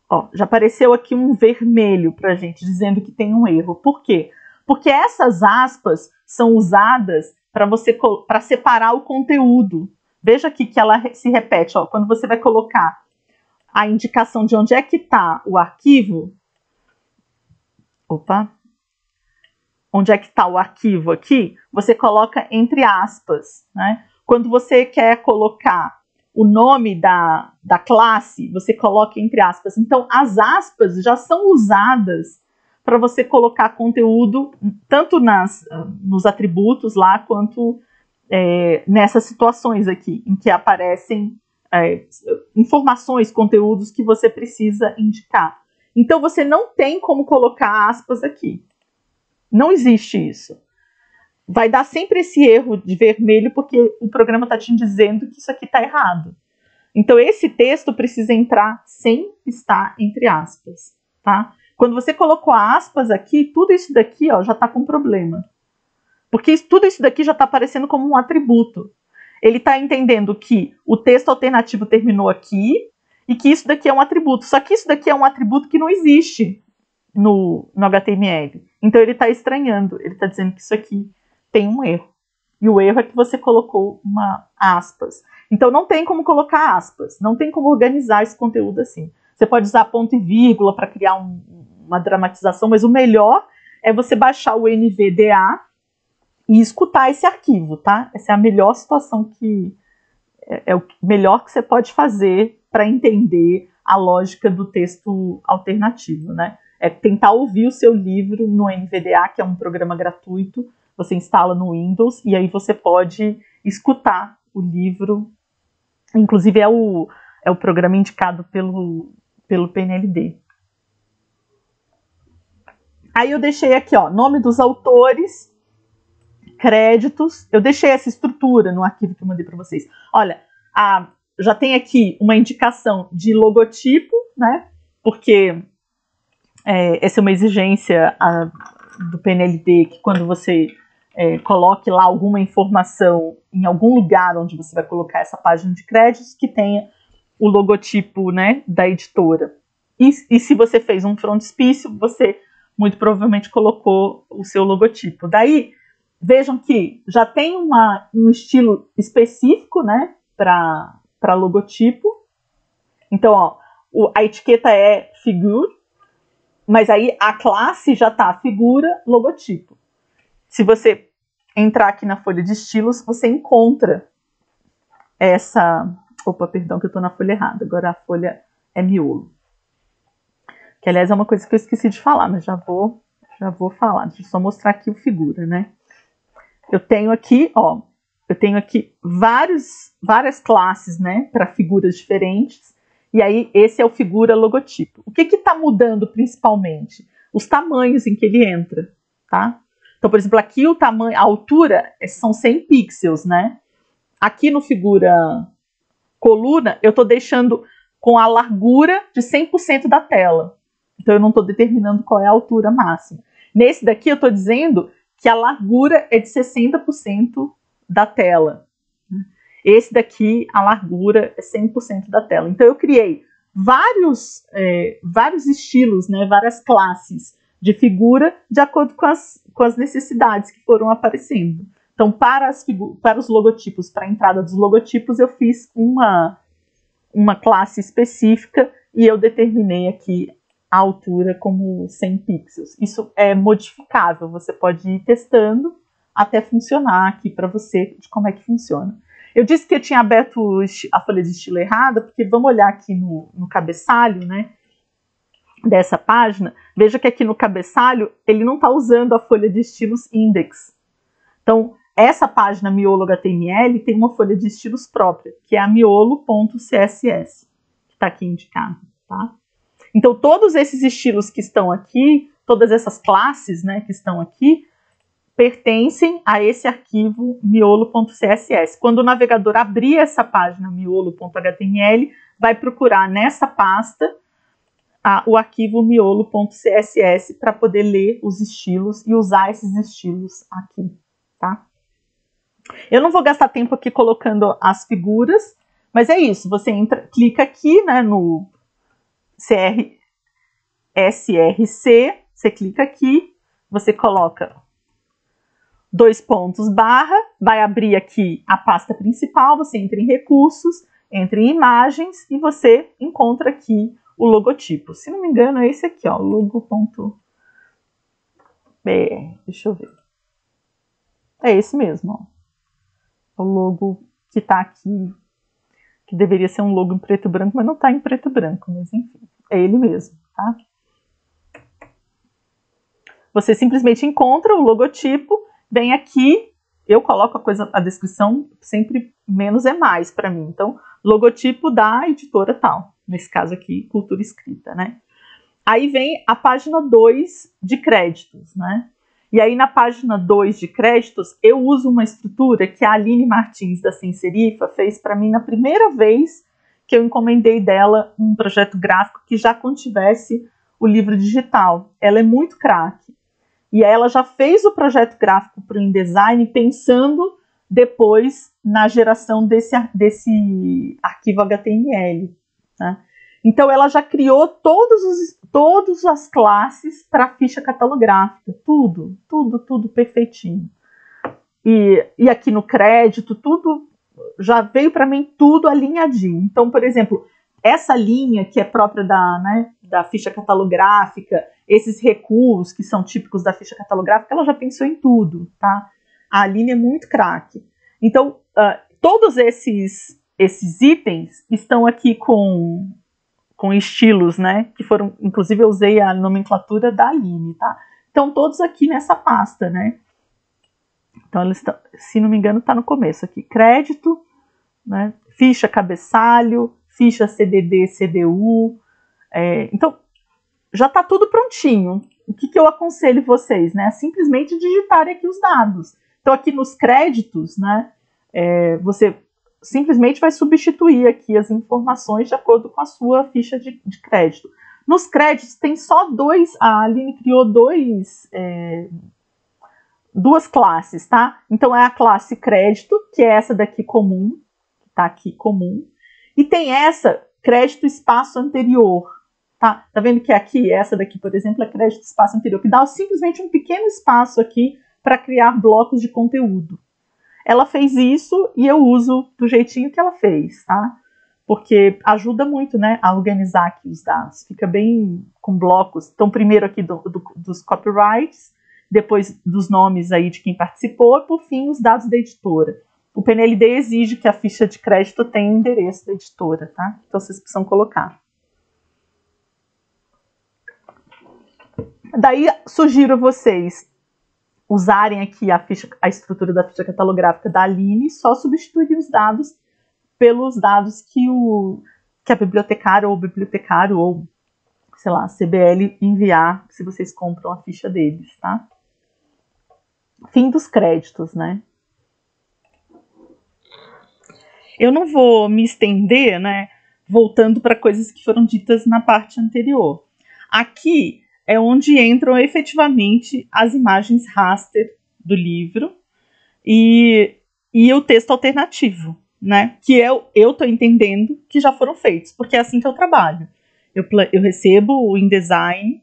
Ó, já apareceu aqui um vermelho pra gente, dizendo que tem um erro. Por quê? Porque essas aspas são usadas para separar o conteúdo. Veja aqui que ela se repete. Ó, quando você vai colocar a indicação de onde é que está o arquivo. Opa! Onde é que está o arquivo aqui, você coloca entre aspas, né? Quando você quer colocar o nome da classe, você coloca entre aspas. Então, as aspas já são usadas para você colocar conteúdo tanto nos atributos lá, quanto nessas situações aqui, em que aparecem informações, conteúdos que você precisa indicar. Então, você não tem como colocar aspas aqui. Não existe isso. Vai dar sempre esse erro de vermelho porque o programa está te dizendo que isso aqui está errado. Então, esse texto precisa entrar sem estar entre aspas, tá? Quando você colocou aspas aqui, tudo isso daqui, ó, já está com problema. Porque tudo isso daqui já está aparecendo como um atributo. Ele está entendendo que o texto alternativo terminou aqui e que isso daqui é um atributo. Só que isso daqui é um atributo que não existe no HTML. Então ele está estranhando, ele está dizendo que isso aqui tem um erro. E o erro é que você colocou uma aspas. Então não tem como colocar aspas, não tem como organizar esse conteúdo assim. Você pode usar ponto e vírgula para criar uma dramatização, mas o melhor é você baixar o NVDA e escutar esse arquivo, tá? Essa é a melhor situação é o melhor que você pode fazer para entender a lógica do texto alternativo, né? É tentar ouvir o seu livro no NVDA, que é um programa gratuito, você instala no Windows e aí você pode escutar o livro. Inclusive é o programa indicado pelo PNLD. Aí eu deixei aqui, ó, nome dos autores, créditos. Eu deixei essa estrutura no arquivo que eu mandei para vocês. Olha, já tem aqui uma indicação de logotipo, né? Porque essa é uma exigência do PNLD, que quando você coloque lá alguma informação em algum lugar onde você vai colocar essa página de créditos, que tenha o logotipo, né, da editora. E se você fez um frontispício, você muito provavelmente colocou o seu logotipo. Daí, vejam que já tem um estilo específico, né, para logotipo. Então, ó, a etiqueta é figure, mas aí a classe já está figura, logotipo. Se você entrar aqui na folha de estilos, você encontra essa... Opa, perdão que eu estou na folha errada. Agora a folha é miolo. Que, aliás, é uma coisa que eu esqueci de falar, mas já vou falar. Deixa eu só mostrar aqui o figura, né? Eu tenho aqui, ó, várias classes, né, para figuras diferentes. E aí, esse é o figura logotipo. O que está mudando principalmente? Os tamanhos em que ele entra, tá? Então, por exemplo, aqui o tamanho, a altura são 100 pixels, né? Aqui no figura coluna, eu estou deixando com a largura de 100% da tela. Então, eu não estou determinando qual é a altura máxima. Nesse daqui, eu estou dizendo que a largura é de 60% da tela. Esse daqui, a largura é 100% da tela. Então, eu criei vários estilos, né, várias classes de figura de acordo com as necessidades que foram aparecendo. Então, para os logotipos, para a entrada dos logotipos, eu fiz uma classe específica e eu determinei aqui a altura como 100 pixels. Isso é modificável, você pode ir testando até funcionar aqui para você de como é que funciona. Eu disse que eu tinha aberto a folha de estilo errada, porque vamos olhar aqui no cabeçalho, né, dessa página. Veja que aqui no cabeçalho ele não está usando a folha de estilos index. Então, essa página miolo HTML tem uma folha de estilos própria, que é a miolo.css, que está aqui indicado, tá? Então, todos esses estilos que estão aqui, todas essas classes, né, que estão aqui, pertencem a esse arquivo miolo.css. Quando o navegador abrir essa página miolo.html, vai procurar nessa pasta o arquivo miolo.css para poder ler os estilos e usar esses estilos aqui, tá? Eu não vou gastar tempo aqui colocando as figuras, mas é isso, você clica aqui, né, no SRC, você clica aqui, você coloca 2 pontos barra, vai abrir aqui a pasta principal, você entra em recursos, entra em imagens e você encontra aqui o logotipo. Se não me engano é esse aqui, ó, logo.br, deixa eu ver. É esse mesmo, ó. O logo que está aqui, que deveria ser um logo em preto e branco, mas não está em preto e branco, mas enfim, é ele mesmo, tá? Você simplesmente encontra o logotipo, vem aqui, eu coloco a descrição sempre menos é mais para mim. Então, logotipo da editora tal, nesse caso aqui, Cultura Escrita, né? Aí vem a página 2 de créditos, né? E aí na página 2 de créditos, eu uso uma estrutura que a Aline Martins da Sem Serifa fez para mim na primeira vez que eu encomendei dela um projeto gráfico que já contivesse o livro digital. Ela é muito craque. E ela já fez o projeto gráfico para o InDesign pensando depois na geração desse arquivo HTML. Né? Então, ela já criou todas as classes para a ficha catalográfica. Tudo perfeitinho. E aqui no crédito, tudo já veio para mim tudo alinhadinho. Então, por exemplo, essa linha que é própria da ficha catalográfica, esses recuos que são típicos da ficha catalográfica, ela já pensou em tudo, tá? A Aline é muito craque. Então, todos esses itens estão aqui com estilos, né? Que foram, inclusive eu usei a nomenclatura da Aline, tá? Então, todos aqui nessa pasta, né? Então, eles estão, se não me engano, está no começo aqui. Crédito, né? Ficha cabeçalho, ficha CDD, CDU. Então, já está tudo prontinho. O que eu aconselho vocês, né? Simplesmente digitarem aqui os dados. Então, aqui nos créditos, né? Você simplesmente vai substituir aqui as informações de acordo com a sua ficha de crédito. Nos créditos tem só a Aline criou duas classes, tá? Então, é a classe crédito, que é essa daqui comum, que tá aqui comum, e tem essa crédito espaço anterior, tá? Tá vendo que aqui, essa daqui, por exemplo, é crédito espaço anterior, que dá simplesmente um pequeno espaço aqui para criar blocos de conteúdo. Ela fez isso e eu uso do jeitinho que ela fez, tá? Porque ajuda muito, né, a organizar aqui os dados. Fica bem com blocos. Então, primeiro aqui dos copyrights, depois dos nomes aí de quem participou e, por fim, os dados da editora. O PNLD exige que a ficha de crédito tenha o endereço da editora, tá? Então, vocês precisam colocar. Daí, sugiro a vocês usarem aqui a estrutura da ficha catalográfica da Aline e só substituir os dados pelos dados que a bibliotecária ou o bibliotecário ou, sei lá, a CBL enviar, se vocês compram a ficha deles, tá? Fim dos créditos, né? Eu não vou me estender, né, voltando para coisas que foram ditas na parte anterior. Aqui é onde entram efetivamente as imagens raster do livro e o texto alternativo, né? Que eu estou entendendo que já foram feitos, porque é assim que eu trabalho. Eu recebo o InDesign,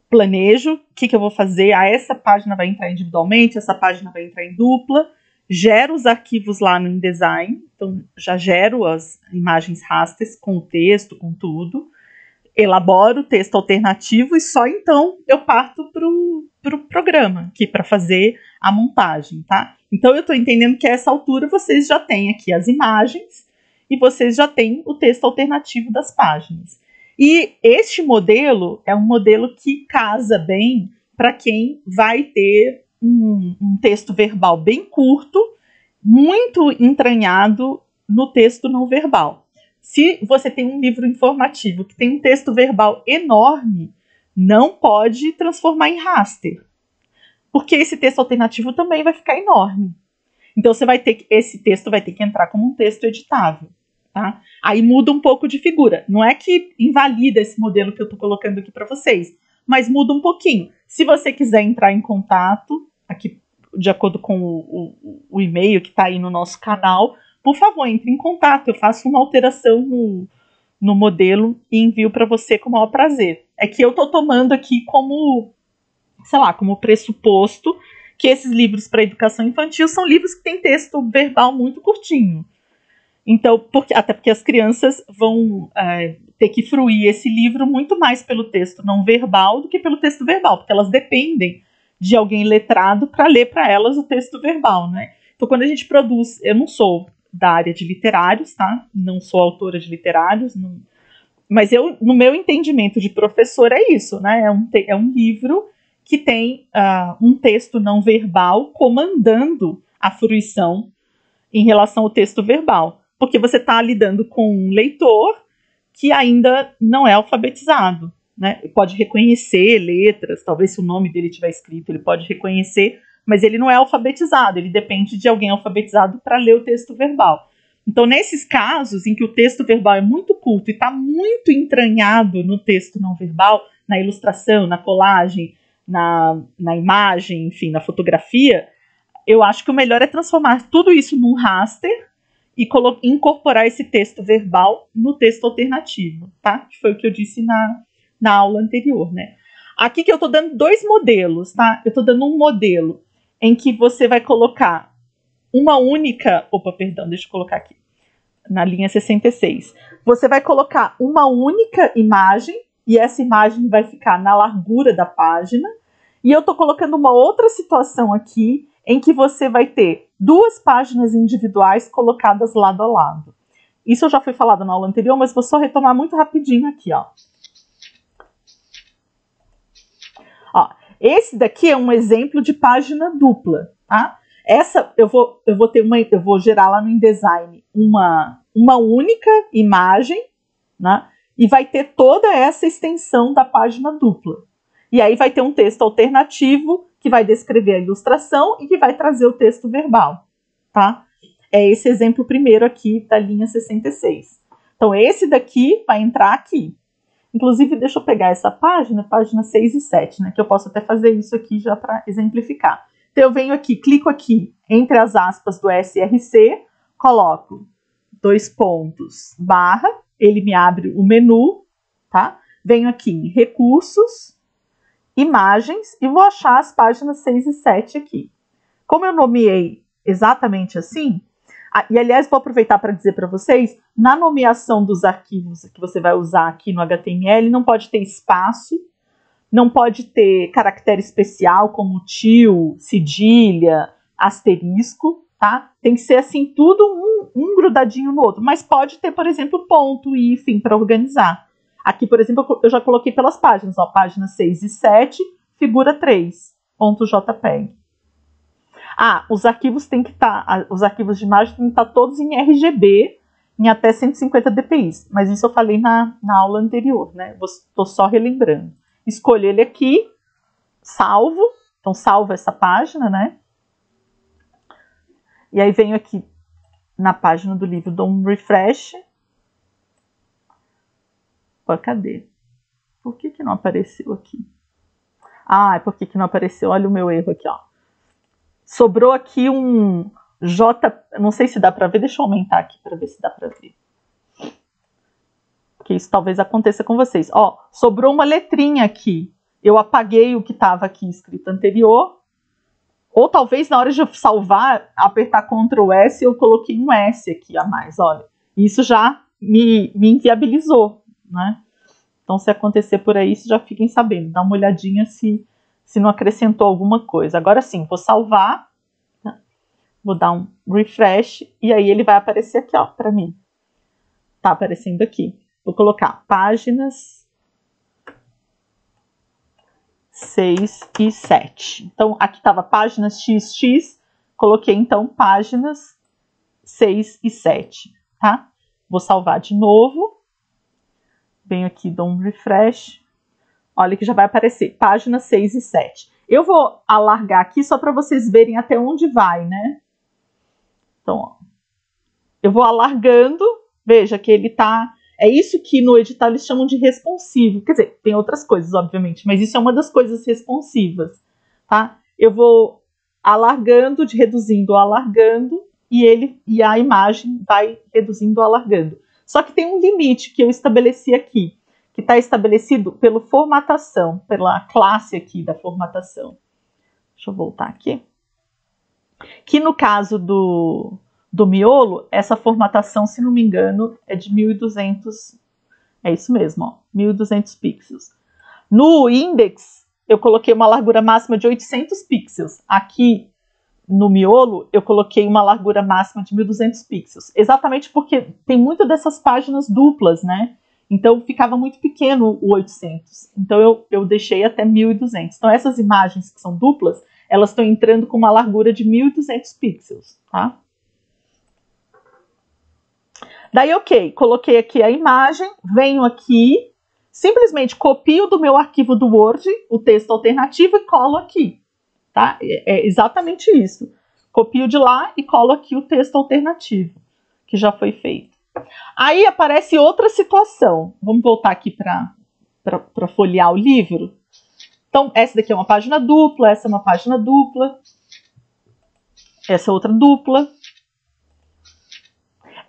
planejo o que eu vou fazer. Essa página vai entrar individualmente, essa página vai entrar em dupla, gero os arquivos lá no InDesign, então já gero as imagens rasters com o texto, com tudo, elaboro o texto alternativo e só então eu parto pro programa aqui para fazer a montagem, tá? Então eu estou entendendo que a essa altura vocês já têm aqui as imagens e vocês já têm o texto alternativo das páginas. E este modelo é um modelo que casa bem para quem vai ter um texto verbal bem curto, muito entranhado no texto não verbal. Se você tem um livro informativo que tem um texto verbal enorme, não pode transformar em raster, porque esse texto alternativo também vai ficar enorme. Então esse texto vai ter que entrar como um texto editável. Tá? Aí muda um pouco de figura. Não é que invalida esse modelo que eu estou colocando aqui para vocês, mas muda um pouquinho. Se você quiser entrar em contato, aqui de acordo com o e-mail que está aí no nosso canal, por favor, entre em contato. Eu faço uma alteração no modelo e envio para você com o maior prazer. É que eu estou tomando aqui como, sei lá, como pressuposto que esses livros para educação infantil são livros que têm texto verbal muito curtinho. Então, até porque as crianças vão ter que fruir esse livro muito mais pelo texto não verbal do que pelo texto verbal, porque elas dependem de alguém letrado para ler para elas o texto verbal, né? Então, quando a gente produz, eu não sou da área de literários, tá? Não sou autora de literários, não, mas no meu entendimento de professor é isso, né? É um livro que tem um texto não verbal comandando a fruição em relação ao texto verbal, porque você está lidando com um leitor que ainda não é alfabetizado, né? Pode reconhecer letras, talvez se o nome dele tiver escrito, ele pode reconhecer, mas ele não é alfabetizado, ele depende de alguém alfabetizado para ler o texto verbal. Então, nesses casos em que o texto verbal é muito curto e está muito entranhado no texto não verbal, na ilustração, na colagem, na imagem, enfim, na fotografia, eu acho que o melhor é transformar tudo isso num raster e incorporar esse texto verbal no texto alternativo, tá? Que foi o que eu disse na aula anterior, né? Aqui que eu estou dando dois modelos, tá? Eu estou dando um modelo em que você vai colocar uma única... Opa, perdão, deixa eu colocar aqui. Na linha 66. Você vai colocar uma única imagem e essa imagem vai ficar na largura da página. E eu estou colocando uma outra situação aqui em que você vai ter duas páginas individuais colocadas lado a lado. Isso já foi falado na aula anterior, mas vou só retomar muito rapidinho aqui, ó. Esse daqui é um exemplo de página dupla, tá? Essa eu vou gerar lá no InDesign uma única imagem, né? E vai ter toda essa extensão da página dupla. E aí vai ter um texto alternativo que vai descrever a ilustração e que vai trazer o texto verbal, tá? É esse exemplo primeiro aqui da linha 66. Então, esse daqui vai entrar aqui. Inclusive, deixa eu pegar essa página 6 e 7, né? Que eu posso até fazer isso aqui já para exemplificar. Então, eu venho aqui, clico aqui entre as aspas do SRC, coloco 2 pontos, barra, ele me abre o menu, tá? Venho aqui em recursos, imagens e vou achar as páginas 6 e 7 aqui. Como eu nomeei exatamente assim, e aliás vou aproveitar para dizer para vocês, na nomeação dos arquivos que você vai usar aqui no HTML, não pode ter espaço, não pode ter caractere especial como tio, cedilha, asterisco, tá? Tem que ser assim tudo um grudadinho no outro, mas pode ter, por exemplo, ponto e enfim, para organizar. Aqui, por exemplo, eu já coloquei pelas páginas, ó, páginas 6 e 7, figura 3, ponto JPEG. Os arquivos têm que estar, os arquivos de imagem têm que estar todos em RGB, em até 150 dpi, mas isso eu falei na aula anterior, né? Estou só relembrando. Escolho ele aqui, salvo, então salvo essa página, né? E aí venho aqui na página do livro, dou um refresh. Cadê? Por que não apareceu aqui? É porque não apareceu, olha o meu erro aqui, ó. Sobrou aqui um J, não sei se dá para ver, deixa eu aumentar aqui para ver se dá para ver. Porque isso talvez aconteça com vocês. Ó, sobrou uma letrinha aqui. Eu apaguei o que estava aqui escrito anterior. Ou talvez na hora de eu salvar, apertar Ctrl S, eu coloquei um S aqui a mais, olha. Isso já me inviabilizou, né? Então, se acontecer por aí, já fiquem sabendo. Dá uma olhadinha se não acrescentou alguma coisa. Agora sim, vou salvar. Vou dar um refresh. E aí ele vai aparecer aqui, ó, para mim. Tá aparecendo aqui. Vou colocar páginas 6 e 7. Então, aqui estava páginas XX. Coloquei, então, páginas 6 e 7, tá? Vou salvar de novo. Venho aqui, dou um refresh. Olha que já vai aparecer, páginas 6 e 7. Eu vou alargar aqui só para vocês verem até onde vai, né? Então, ó, eu vou alargando. Veja que ele tá... É isso que no edital eles chamam de responsivo. Quer dizer, tem outras coisas, obviamente, mas isso é uma das coisas responsivas, tá? Eu vou alargando, reduzindo, alargando, e a imagem vai reduzindo, alargando. Só que tem um limite que eu estabeleci aqui, que está estabelecido pela formatação, pela classe aqui da formatação. Deixa eu voltar aqui. Que no caso do miolo, essa formatação, se não me engano, é de 1200, é isso mesmo, ó, 1200 pixels. No index, eu coloquei uma largura máxima de 800 pixels. Aqui, no miolo, eu coloquei uma largura máxima de 1200 pixels. Exatamente porque tem muitas dessas páginas duplas, né? Então, ficava muito pequeno o 800. Então, eu deixei até 1200. Então, essas imagens que são duplas, elas estão entrando com uma largura de 1200 pixels, tá? Daí, ok, coloquei aqui a imagem, venho aqui, simplesmente copio do meu arquivo do Word o texto alternativo e colo aqui, tá? É exatamente isso. Copio de lá e colo aqui o texto alternativo, que já foi feito. Aí aparece outra situação. Vamos voltar aqui para folhear o livro. Então, essa daqui é uma página dupla, essa é uma página dupla, essa é outra dupla.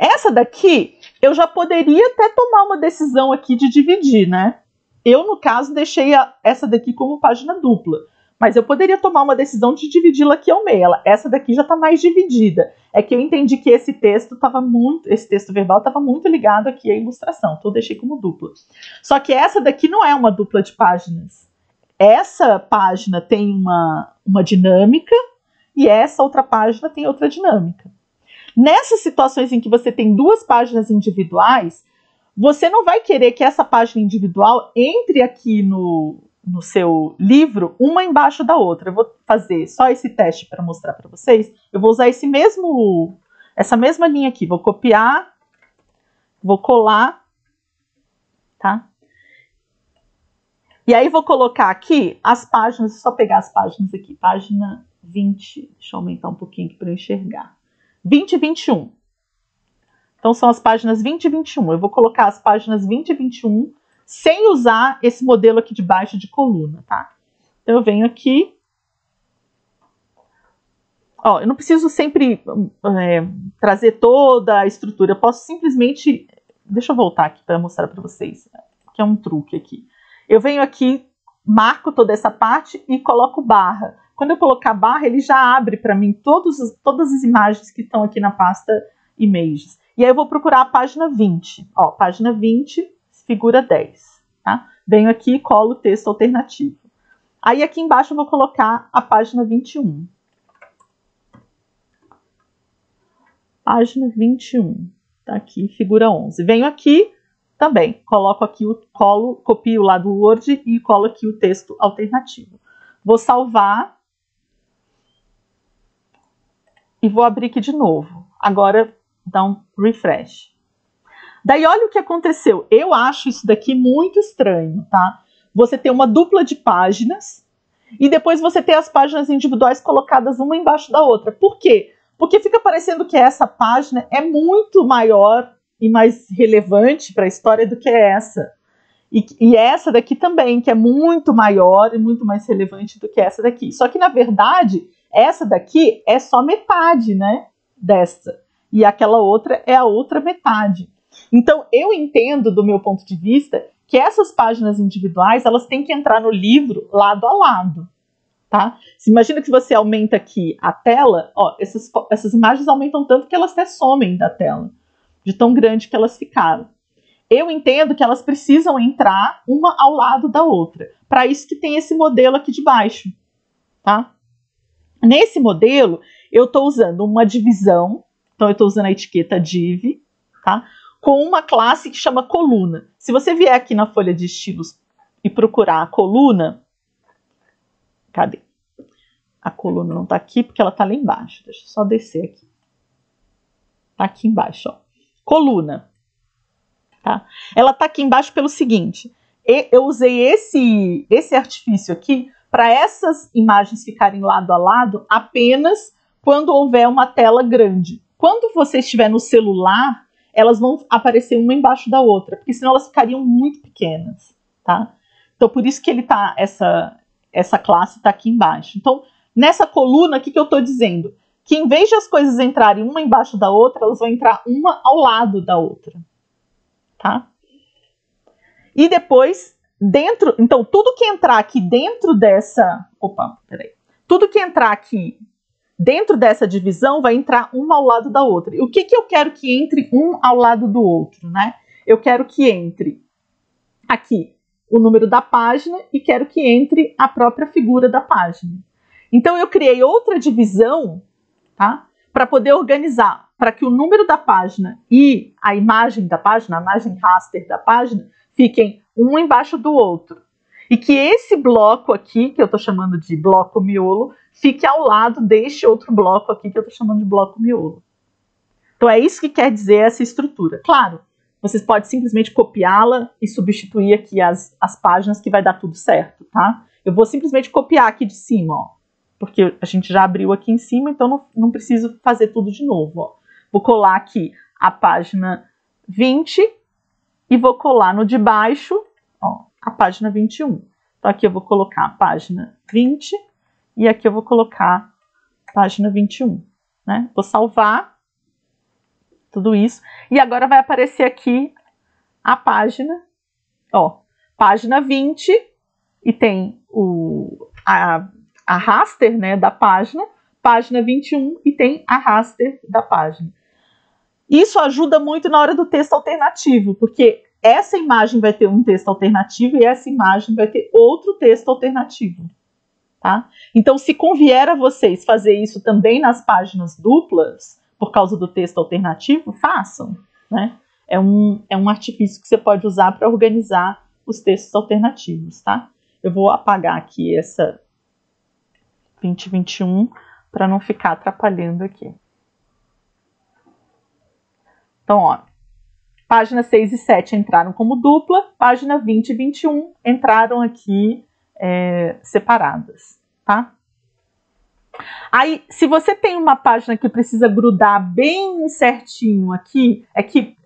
Essa daqui, eu já poderia até tomar uma decisão aqui de dividir, né? Eu, no caso, deixei essa daqui como página dupla. Mas eu poderia tomar uma decisão de dividi-la aqui ao meio. Essa daqui já está mais dividida. É que eu entendi que esse texto verbal estava muito ligado aqui à ilustração. Então eu deixei como dupla. Só que essa daqui não é uma dupla de páginas. Essa página tem uma dinâmica e essa outra página tem outra dinâmica. Nessas situações em que você tem duas páginas individuais, você não vai querer que essa página individual entre aqui no seu livro, uma embaixo da outra. Eu vou fazer só esse teste para mostrar para vocês. Eu vou usar essa mesma linha aqui. Vou copiar, vou colar, tá? E aí vou colocar aqui as páginas, só pegar as páginas aqui. Página 20, deixa eu aumentar um pouquinho aqui para eu enxergar. 20 e 21. Então, são as páginas 20 e 21. Eu vou colocar as páginas 20 e 21 sem usar esse modelo aqui de baixo de coluna, tá? Então, eu venho aqui. Ó, eu não preciso sempre trazer toda a estrutura. Eu posso simplesmente... Deixa eu voltar aqui para mostrar para vocês, que é um truque aqui. Eu venho aqui, marco toda essa parte e coloco barra. Quando eu colocar barra, ele já abre para mim todas as imagens que estão aqui na pasta Images. E aí eu vou procurar a página 20. Ó, página 20, figura 10. Tá? Venho aqui e colo o texto alternativo. Aí aqui embaixo eu vou colocar a página 21. Página 21. Tá aqui, figura 11. Venho aqui também, coloco aqui copio lá do Word e colo aqui o texto alternativo. Vou salvar. E vou abrir aqui de novo. Agora, dá um refresh. Daí, olha o que aconteceu. Eu acho isso daqui muito estranho, tá? Você tem uma dupla de páginas e depois você tem as páginas individuais colocadas uma embaixo da outra. Por quê? Porque fica parecendo que essa página é muito maior e mais relevante para a história do que essa. E essa daqui também, que é muito maior e muito mais relevante do que essa daqui. Só que, na verdade... Essa daqui é só metade, né, dessa. E aquela outra é a outra metade. Então, eu entendo, do meu ponto de vista, que essas páginas individuais, elas têm que entrar no livro lado a lado, tá? Se imagina que você aumenta aqui a tela, ó, essas imagens aumentam tanto que elas até somem da tela, de tão grande que elas ficaram. Eu entendo que elas precisam entrar uma ao lado da outra. Para isso que tem esse modelo aqui de baixo, tá? Nesse modelo, eu estou usando uma divisão, então eu estou usando a etiqueta div, tá? Com uma classe que chama coluna. Se você vier aqui na folha de estilos e procurar a coluna, cadê? A coluna não está aqui porque ela está lá embaixo. Deixa eu só descer aqui. Está aqui embaixo, ó. Coluna. Tá? Ela está aqui embaixo pelo seguinte. Eu usei esse artifício aqui para essas imagens ficarem lado a lado apenas quando houver uma tela grande. Quando você estiver no celular, elas vão aparecer uma embaixo da outra, porque senão elas ficariam muito pequenas, tá? Então, por isso que ele tá, essa classe está aqui embaixo. Então, nessa coluna, o que eu estou dizendo? Que em vez de as coisas entrarem uma embaixo da outra, elas vão entrar uma ao lado da outra, tá? E depois, dentro... Então, tudo que entrar aqui dentro dessa... Opa, peraí. Tudo que entrar aqui dentro dessa divisão vai entrar uma ao lado da outra. E o que eu quero que entre um ao lado do outro, né? Eu quero que entre aqui o número da página e quero que entre a própria figura da página. Então, eu criei outra divisão, tá? Para poder organizar, para que o número da página e a imagem da página, a imagem raster da página, fiquem um embaixo do outro. E que esse bloco aqui, que eu estou chamando de bloco miolo, fique ao lado deste outro bloco aqui, que eu estou chamando de bloco miolo. Então, é isso que quer dizer essa estrutura. Claro, vocês podem simplesmente copiá-la e substituir aqui as páginas, que vai dar tudo certo, tá? Eu vou simplesmente copiar aqui de cima, ó, porque a gente já abriu aqui em cima, então não preciso fazer tudo de novo, ó. Vou colar aqui a página 20 e vou colar no de baixo, ó, a página 21. Então, aqui eu vou colocar a página 20 e aqui eu vou colocar a página 21, né? Vou salvar tudo isso. E agora vai aparecer aqui a página, ó, página 20 e tem a raster, né, da página 21 e tem a raster da página. Isso ajuda muito na hora do texto alternativo, porque essa imagem vai ter um texto alternativo e essa imagem vai ter outro texto alternativo, tá? Então, se convier a vocês fazer isso também nas páginas duplas, por causa do texto alternativo, façam, né? É um artifício que você pode usar para organizar os textos alternativos, tá? Eu vou apagar aqui essa 2021 para não ficar atrapalhando aqui. Então, ó, página 6 e 7 entraram como dupla, página 20 e 21 entraram aqui separadas, tá? Aí, se você tem uma página que precisa grudar bem certinho aqui, é que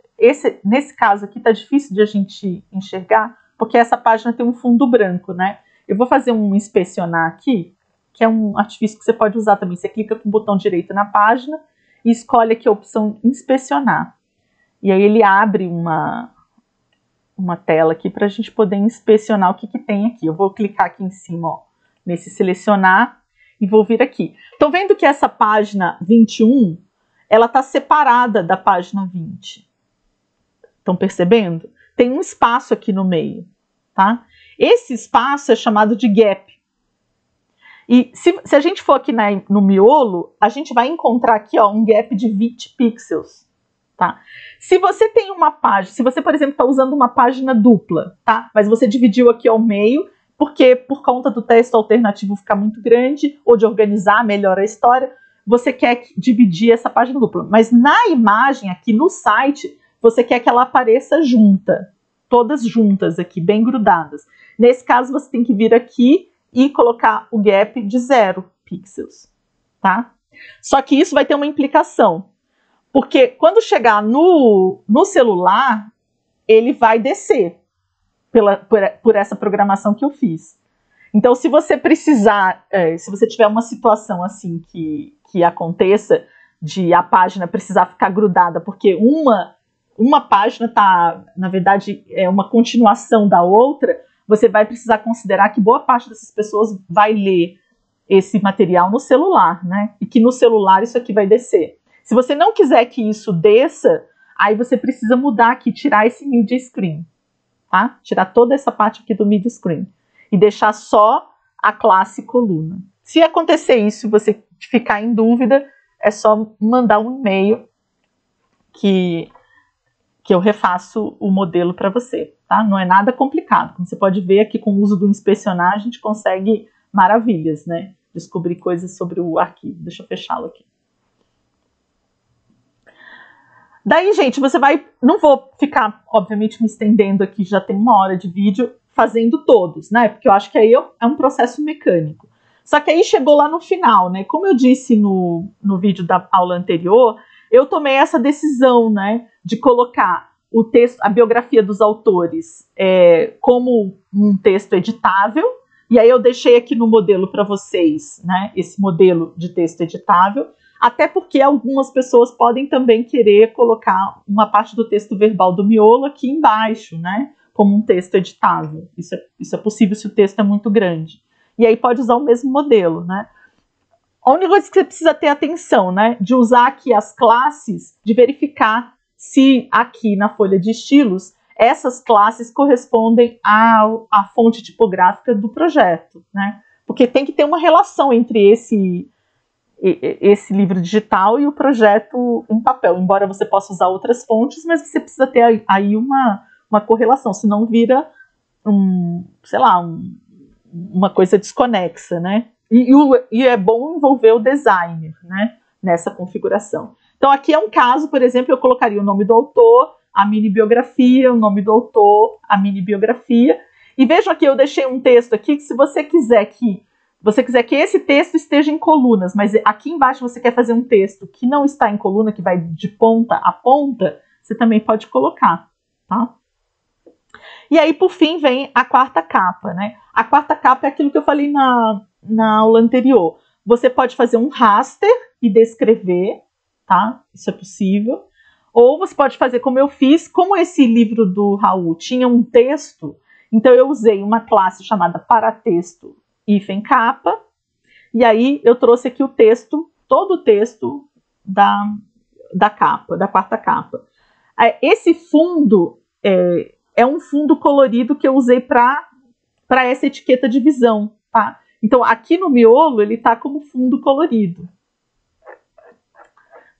nesse caso aqui tá difícil de a gente enxergar, porque essa página tem um fundo branco, né? Eu vou fazer um inspecionar aqui, que é um artifício que você pode usar também. Você clica com o botão direito na página e escolhe aqui a opção inspecionar. E aí ele abre uma tela aqui para a gente poder inspecionar o que tem aqui. Eu vou clicar aqui em cima, ó, nesse selecionar e vou vir aqui. Estão vendo que essa página 21, ela está separada da página 20. Estão percebendo? Tem um espaço aqui no meio, tá? Esse espaço é chamado de gap. E se a gente for aqui no miolo, a gente vai encontrar aqui, ó, um gap de 20 pixels. Tá? Se você tem uma página, se você, por exemplo, está usando uma página dupla, tá? Mas você dividiu aqui ao meio, porque por conta do texto alternativo ficar muito grande, ou de organizar melhor a história, você quer dividir essa página dupla. Mas na imagem aqui no site, você quer que ela apareça junta, todas juntas aqui, bem grudadas. Nesse caso, você tem que vir aqui e colocar o gap de 0 pixels, tá? Só que isso vai ter uma implicação. Porque quando chegar no celular, ele vai descer por essa programação que eu fiz. Então, se você precisar, se você tiver uma situação assim que aconteça de a página precisar ficar grudada, porque uma página está, na verdade, é uma continuação da outra, você vai precisar considerar que boa parte dessas pessoas vai ler esse material no celular, né? E que no celular isso aqui vai descer. Se você não quiser que isso desça, aí você precisa mudar aqui, tirar esse Media Screen, tá? Tirar toda essa parte aqui do Media Screen e deixar só a classe coluna. Se acontecer isso e você ficar em dúvida, é só mandar um e-mail que eu refaço o modelo para você, tá? Não é nada complicado. Como você pode ver aqui, com o uso do inspecionar, a gente consegue maravilhas, né? Descobrir coisas sobre o arquivo. Deixa eu fechá-lo aqui. Daí, gente, você vai... Não vou ficar, obviamente, me estendendo aqui, já tem 1 hora de vídeo, fazendo todos, né? Porque eu acho que aí é um processo mecânico. Só que aí chegou lá no final, né? Como eu disse no vídeo da aula anterior, eu tomei essa decisão, né? De colocar o texto, a biografia dos autores como um texto editável. E aí eu deixei aqui no modelo para vocês, né? Esse modelo de texto editável. Até porque algumas pessoas podem também querer colocar uma parte do texto verbal do miolo aqui embaixo, né? Como um texto editável. Isso é possível se o texto é muito grande. E aí pode usar o mesmo modelo, né? A única coisa que você precisa ter atenção, né? De usar aqui as classes, de verificar se aqui na folha de estilos, essas classes correspondem à fonte tipográfica do projeto, né? Porque tem que ter uma relação entre esse livro digital e o projeto em papel, embora você possa usar outras fontes, mas você precisa ter aí uma correlação, senão vira uma coisa desconexa, né? E é bom envolver o designer, né, nessa configuração. Então aqui é um caso, por exemplo, eu colocaria o nome do autor, a mini biografia, o nome do autor, a mini biografia, e vejam aqui, eu deixei um texto aqui que se você quiser que esse texto esteja em colunas, mas aqui embaixo você quer fazer um texto que não está em coluna, que vai de ponta a ponta, você também pode colocar, tá? E aí, por fim, vem a quarta capa, né? A quarta capa é aquilo que eu falei na aula anterior. Você pode fazer um raster e descrever, tá? Isso é possível. Ou você pode fazer como eu fiz, como esse livro do Raul tinha um texto, então eu usei uma classe chamada paratexto -capa, e aí eu trouxe aqui o texto, todo o texto da capa, da quarta capa. Esse fundo é um fundo colorido que eu usei para essa etiqueta de visão, tá? Então aqui no miolo ele está como fundo colorido.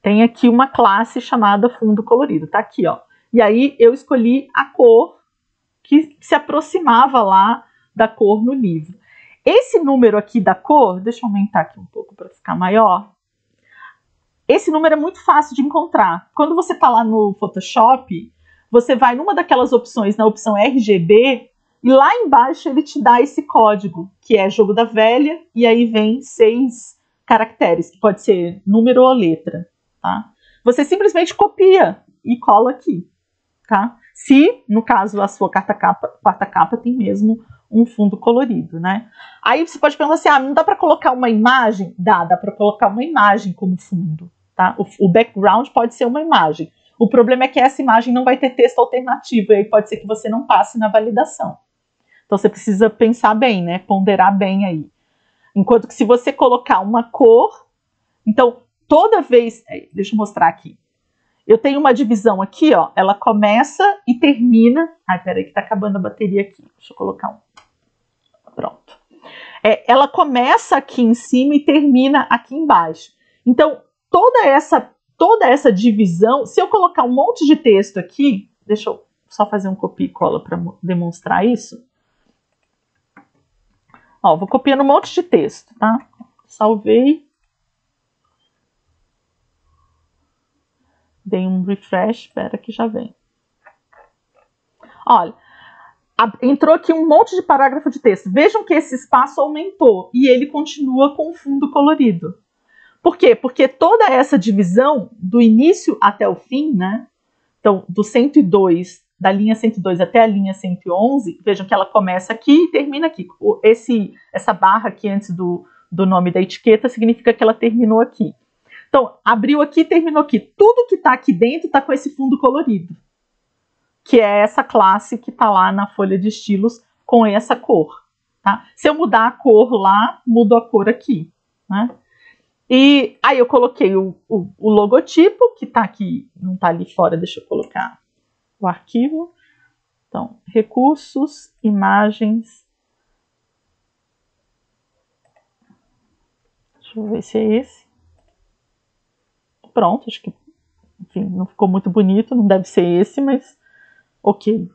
Tem aqui uma classe chamada fundo colorido, tá aqui, ó. E aí eu escolhi a cor que se aproximava lá da cor no livro. Esse número aqui da cor, deixa eu aumentar aqui um pouco para ficar maior. Esse número é muito fácil de encontrar. Quando você está lá no Photoshop, você vai numa daquelas opções, na opção RGB, e lá embaixo ele te dá esse código, que é jogo da velha, e aí vem 6 caracteres, que pode ser número ou letra, tá? Você simplesmente copia e cola aqui, tá? Se, no caso, a sua quarta capa tem mesmo um fundo colorido, né? Aí você pode pensar assim, não dá para colocar uma imagem? Dá para colocar uma imagem como fundo, tá? O background pode ser uma imagem. O problema é que essa imagem não vai ter texto alternativo, e aí pode ser que você não passe na validação. Então você precisa pensar bem, né? Ponderar bem aí. Enquanto que se você colocar uma cor, então toda vez, deixa eu mostrar aqui. Eu tenho uma divisão aqui, ó, ela começa e termina. Ai, peraí que tá acabando a bateria aqui. Deixa eu colocar um. Pronto. Ela começa aqui em cima e termina aqui embaixo. Então, toda essa divisão, se eu colocar um monte de texto aqui, deixa eu só fazer um copia e cola para demonstrar isso. Ó, vou copiando um monte de texto, tá? Salvei. Dei um refresh, espera que já vem. Olha, entrou aqui um monte de parágrafo de texto. Vejam que esse espaço aumentou e ele continua com o fundo colorido. Por quê? Porque toda essa divisão, do início até o fim, né? Então, do 102, da linha 102 até a linha 111, vejam que ela começa aqui e termina aqui. Essa barra aqui antes do nome da etiqueta significa que ela terminou aqui. Então, abriu aqui e terminou aqui. Tudo que está aqui dentro está com esse fundo colorido, que é essa classe que está lá na folha de estilos com essa cor, tá? Se eu mudar a cor lá, mudo a cor aqui, né? E aí eu coloquei o logotipo, que tá aqui, não tá ali fora, deixa eu colocar o arquivo. Então, recursos, imagens. Deixa eu ver se é esse. Pronto, acho que, enfim, não ficou muito bonito, não deve ser esse, mas ok.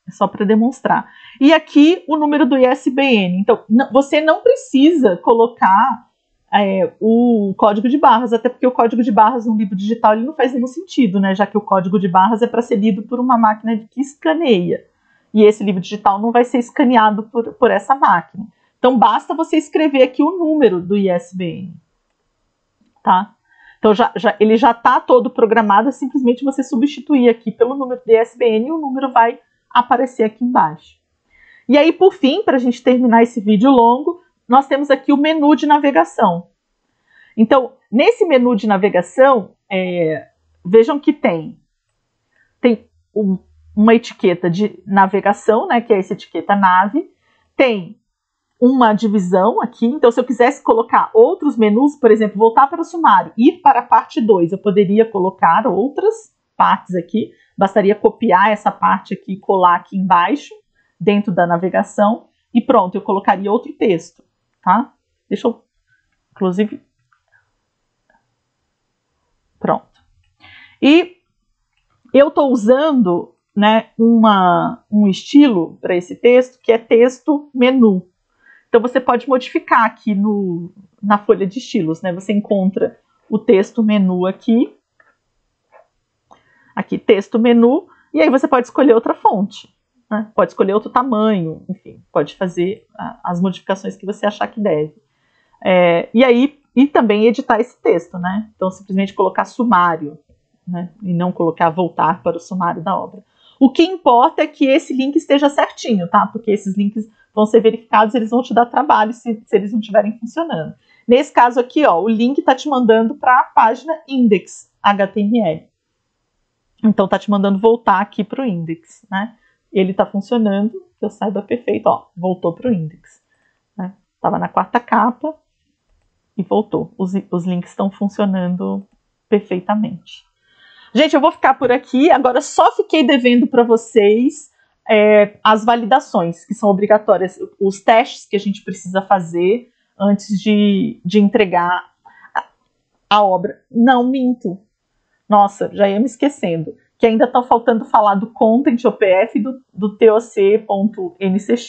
É só para demonstrar. E aqui o número do ISBN. Então, você não precisa colocar o código de barras, até porque o código de barras no livro digital ele não faz nenhum sentido, né? Já que o código de barras é para ser lido por uma máquina que escaneia. E esse livro digital não vai ser escaneado por essa máquina. Então, basta você escrever aqui o número do ISBN. Tá? Então, ele já está todo programado, é simplesmente você substituir aqui pelo número do ISBN e o número vai aparecer aqui embaixo. E aí, por fim, para a gente terminar esse vídeo longo, nós temos aqui o menu de navegação. Então, nesse menu de navegação, vejam que tem uma etiqueta de navegação, né, que é essa etiqueta nave, tem uma divisão aqui, então se eu quisesse colocar outros menus, por exemplo, voltar para o sumário, ir para a parte 2, eu poderia colocar outras partes aqui, bastaria copiar essa parte aqui e colar aqui embaixo, dentro da navegação, e pronto, eu colocaria outro texto, tá? Deixa eu, inclusive, pronto. E eu estou usando, né, um estilo para esse texto, que é texto menu. Então, você pode modificar aqui na folha de estilos, né? Você encontra o texto menu aqui, texto menu, e aí você pode escolher outra fonte, né? Pode escolher outro tamanho, enfim, pode fazer as modificações que você achar que deve. E também editar esse texto, né? Então, simplesmente colocar sumário, né? E não colocar voltar para o sumário da obra. O que importa é que esse link esteja certinho, tá? Porque esses links vão ser verificados, eles vão te dar trabalho se eles não estiverem funcionando. Nesse caso aqui, ó, o link está te mandando para a página index.html. Então, está te mandando voltar aqui para o index, né? Ele está funcionando, que eu saiba perfeito, ó, voltou para o index. Estava na quarta capa e voltou. Os links estão funcionando perfeitamente. Gente, eu vou ficar por aqui. Agora só fiquei devendo para vocês as validações, que são obrigatórias, os testes que a gente precisa fazer antes de entregar a obra. Não, minto. Nossa, já ia me esquecendo. Que ainda está faltando falar do Content OPF e do TOC.ncx.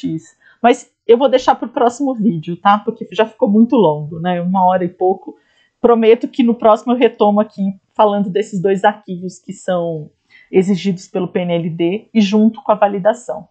Mas eu vou deixar para o próximo vídeo, tá? Porque já ficou muito longo, né? 1 hora e pouco. Prometo que no próximo eu retomo aqui falando desses 2 arquivos que são exigidos pelo PNLD e junto com a validação.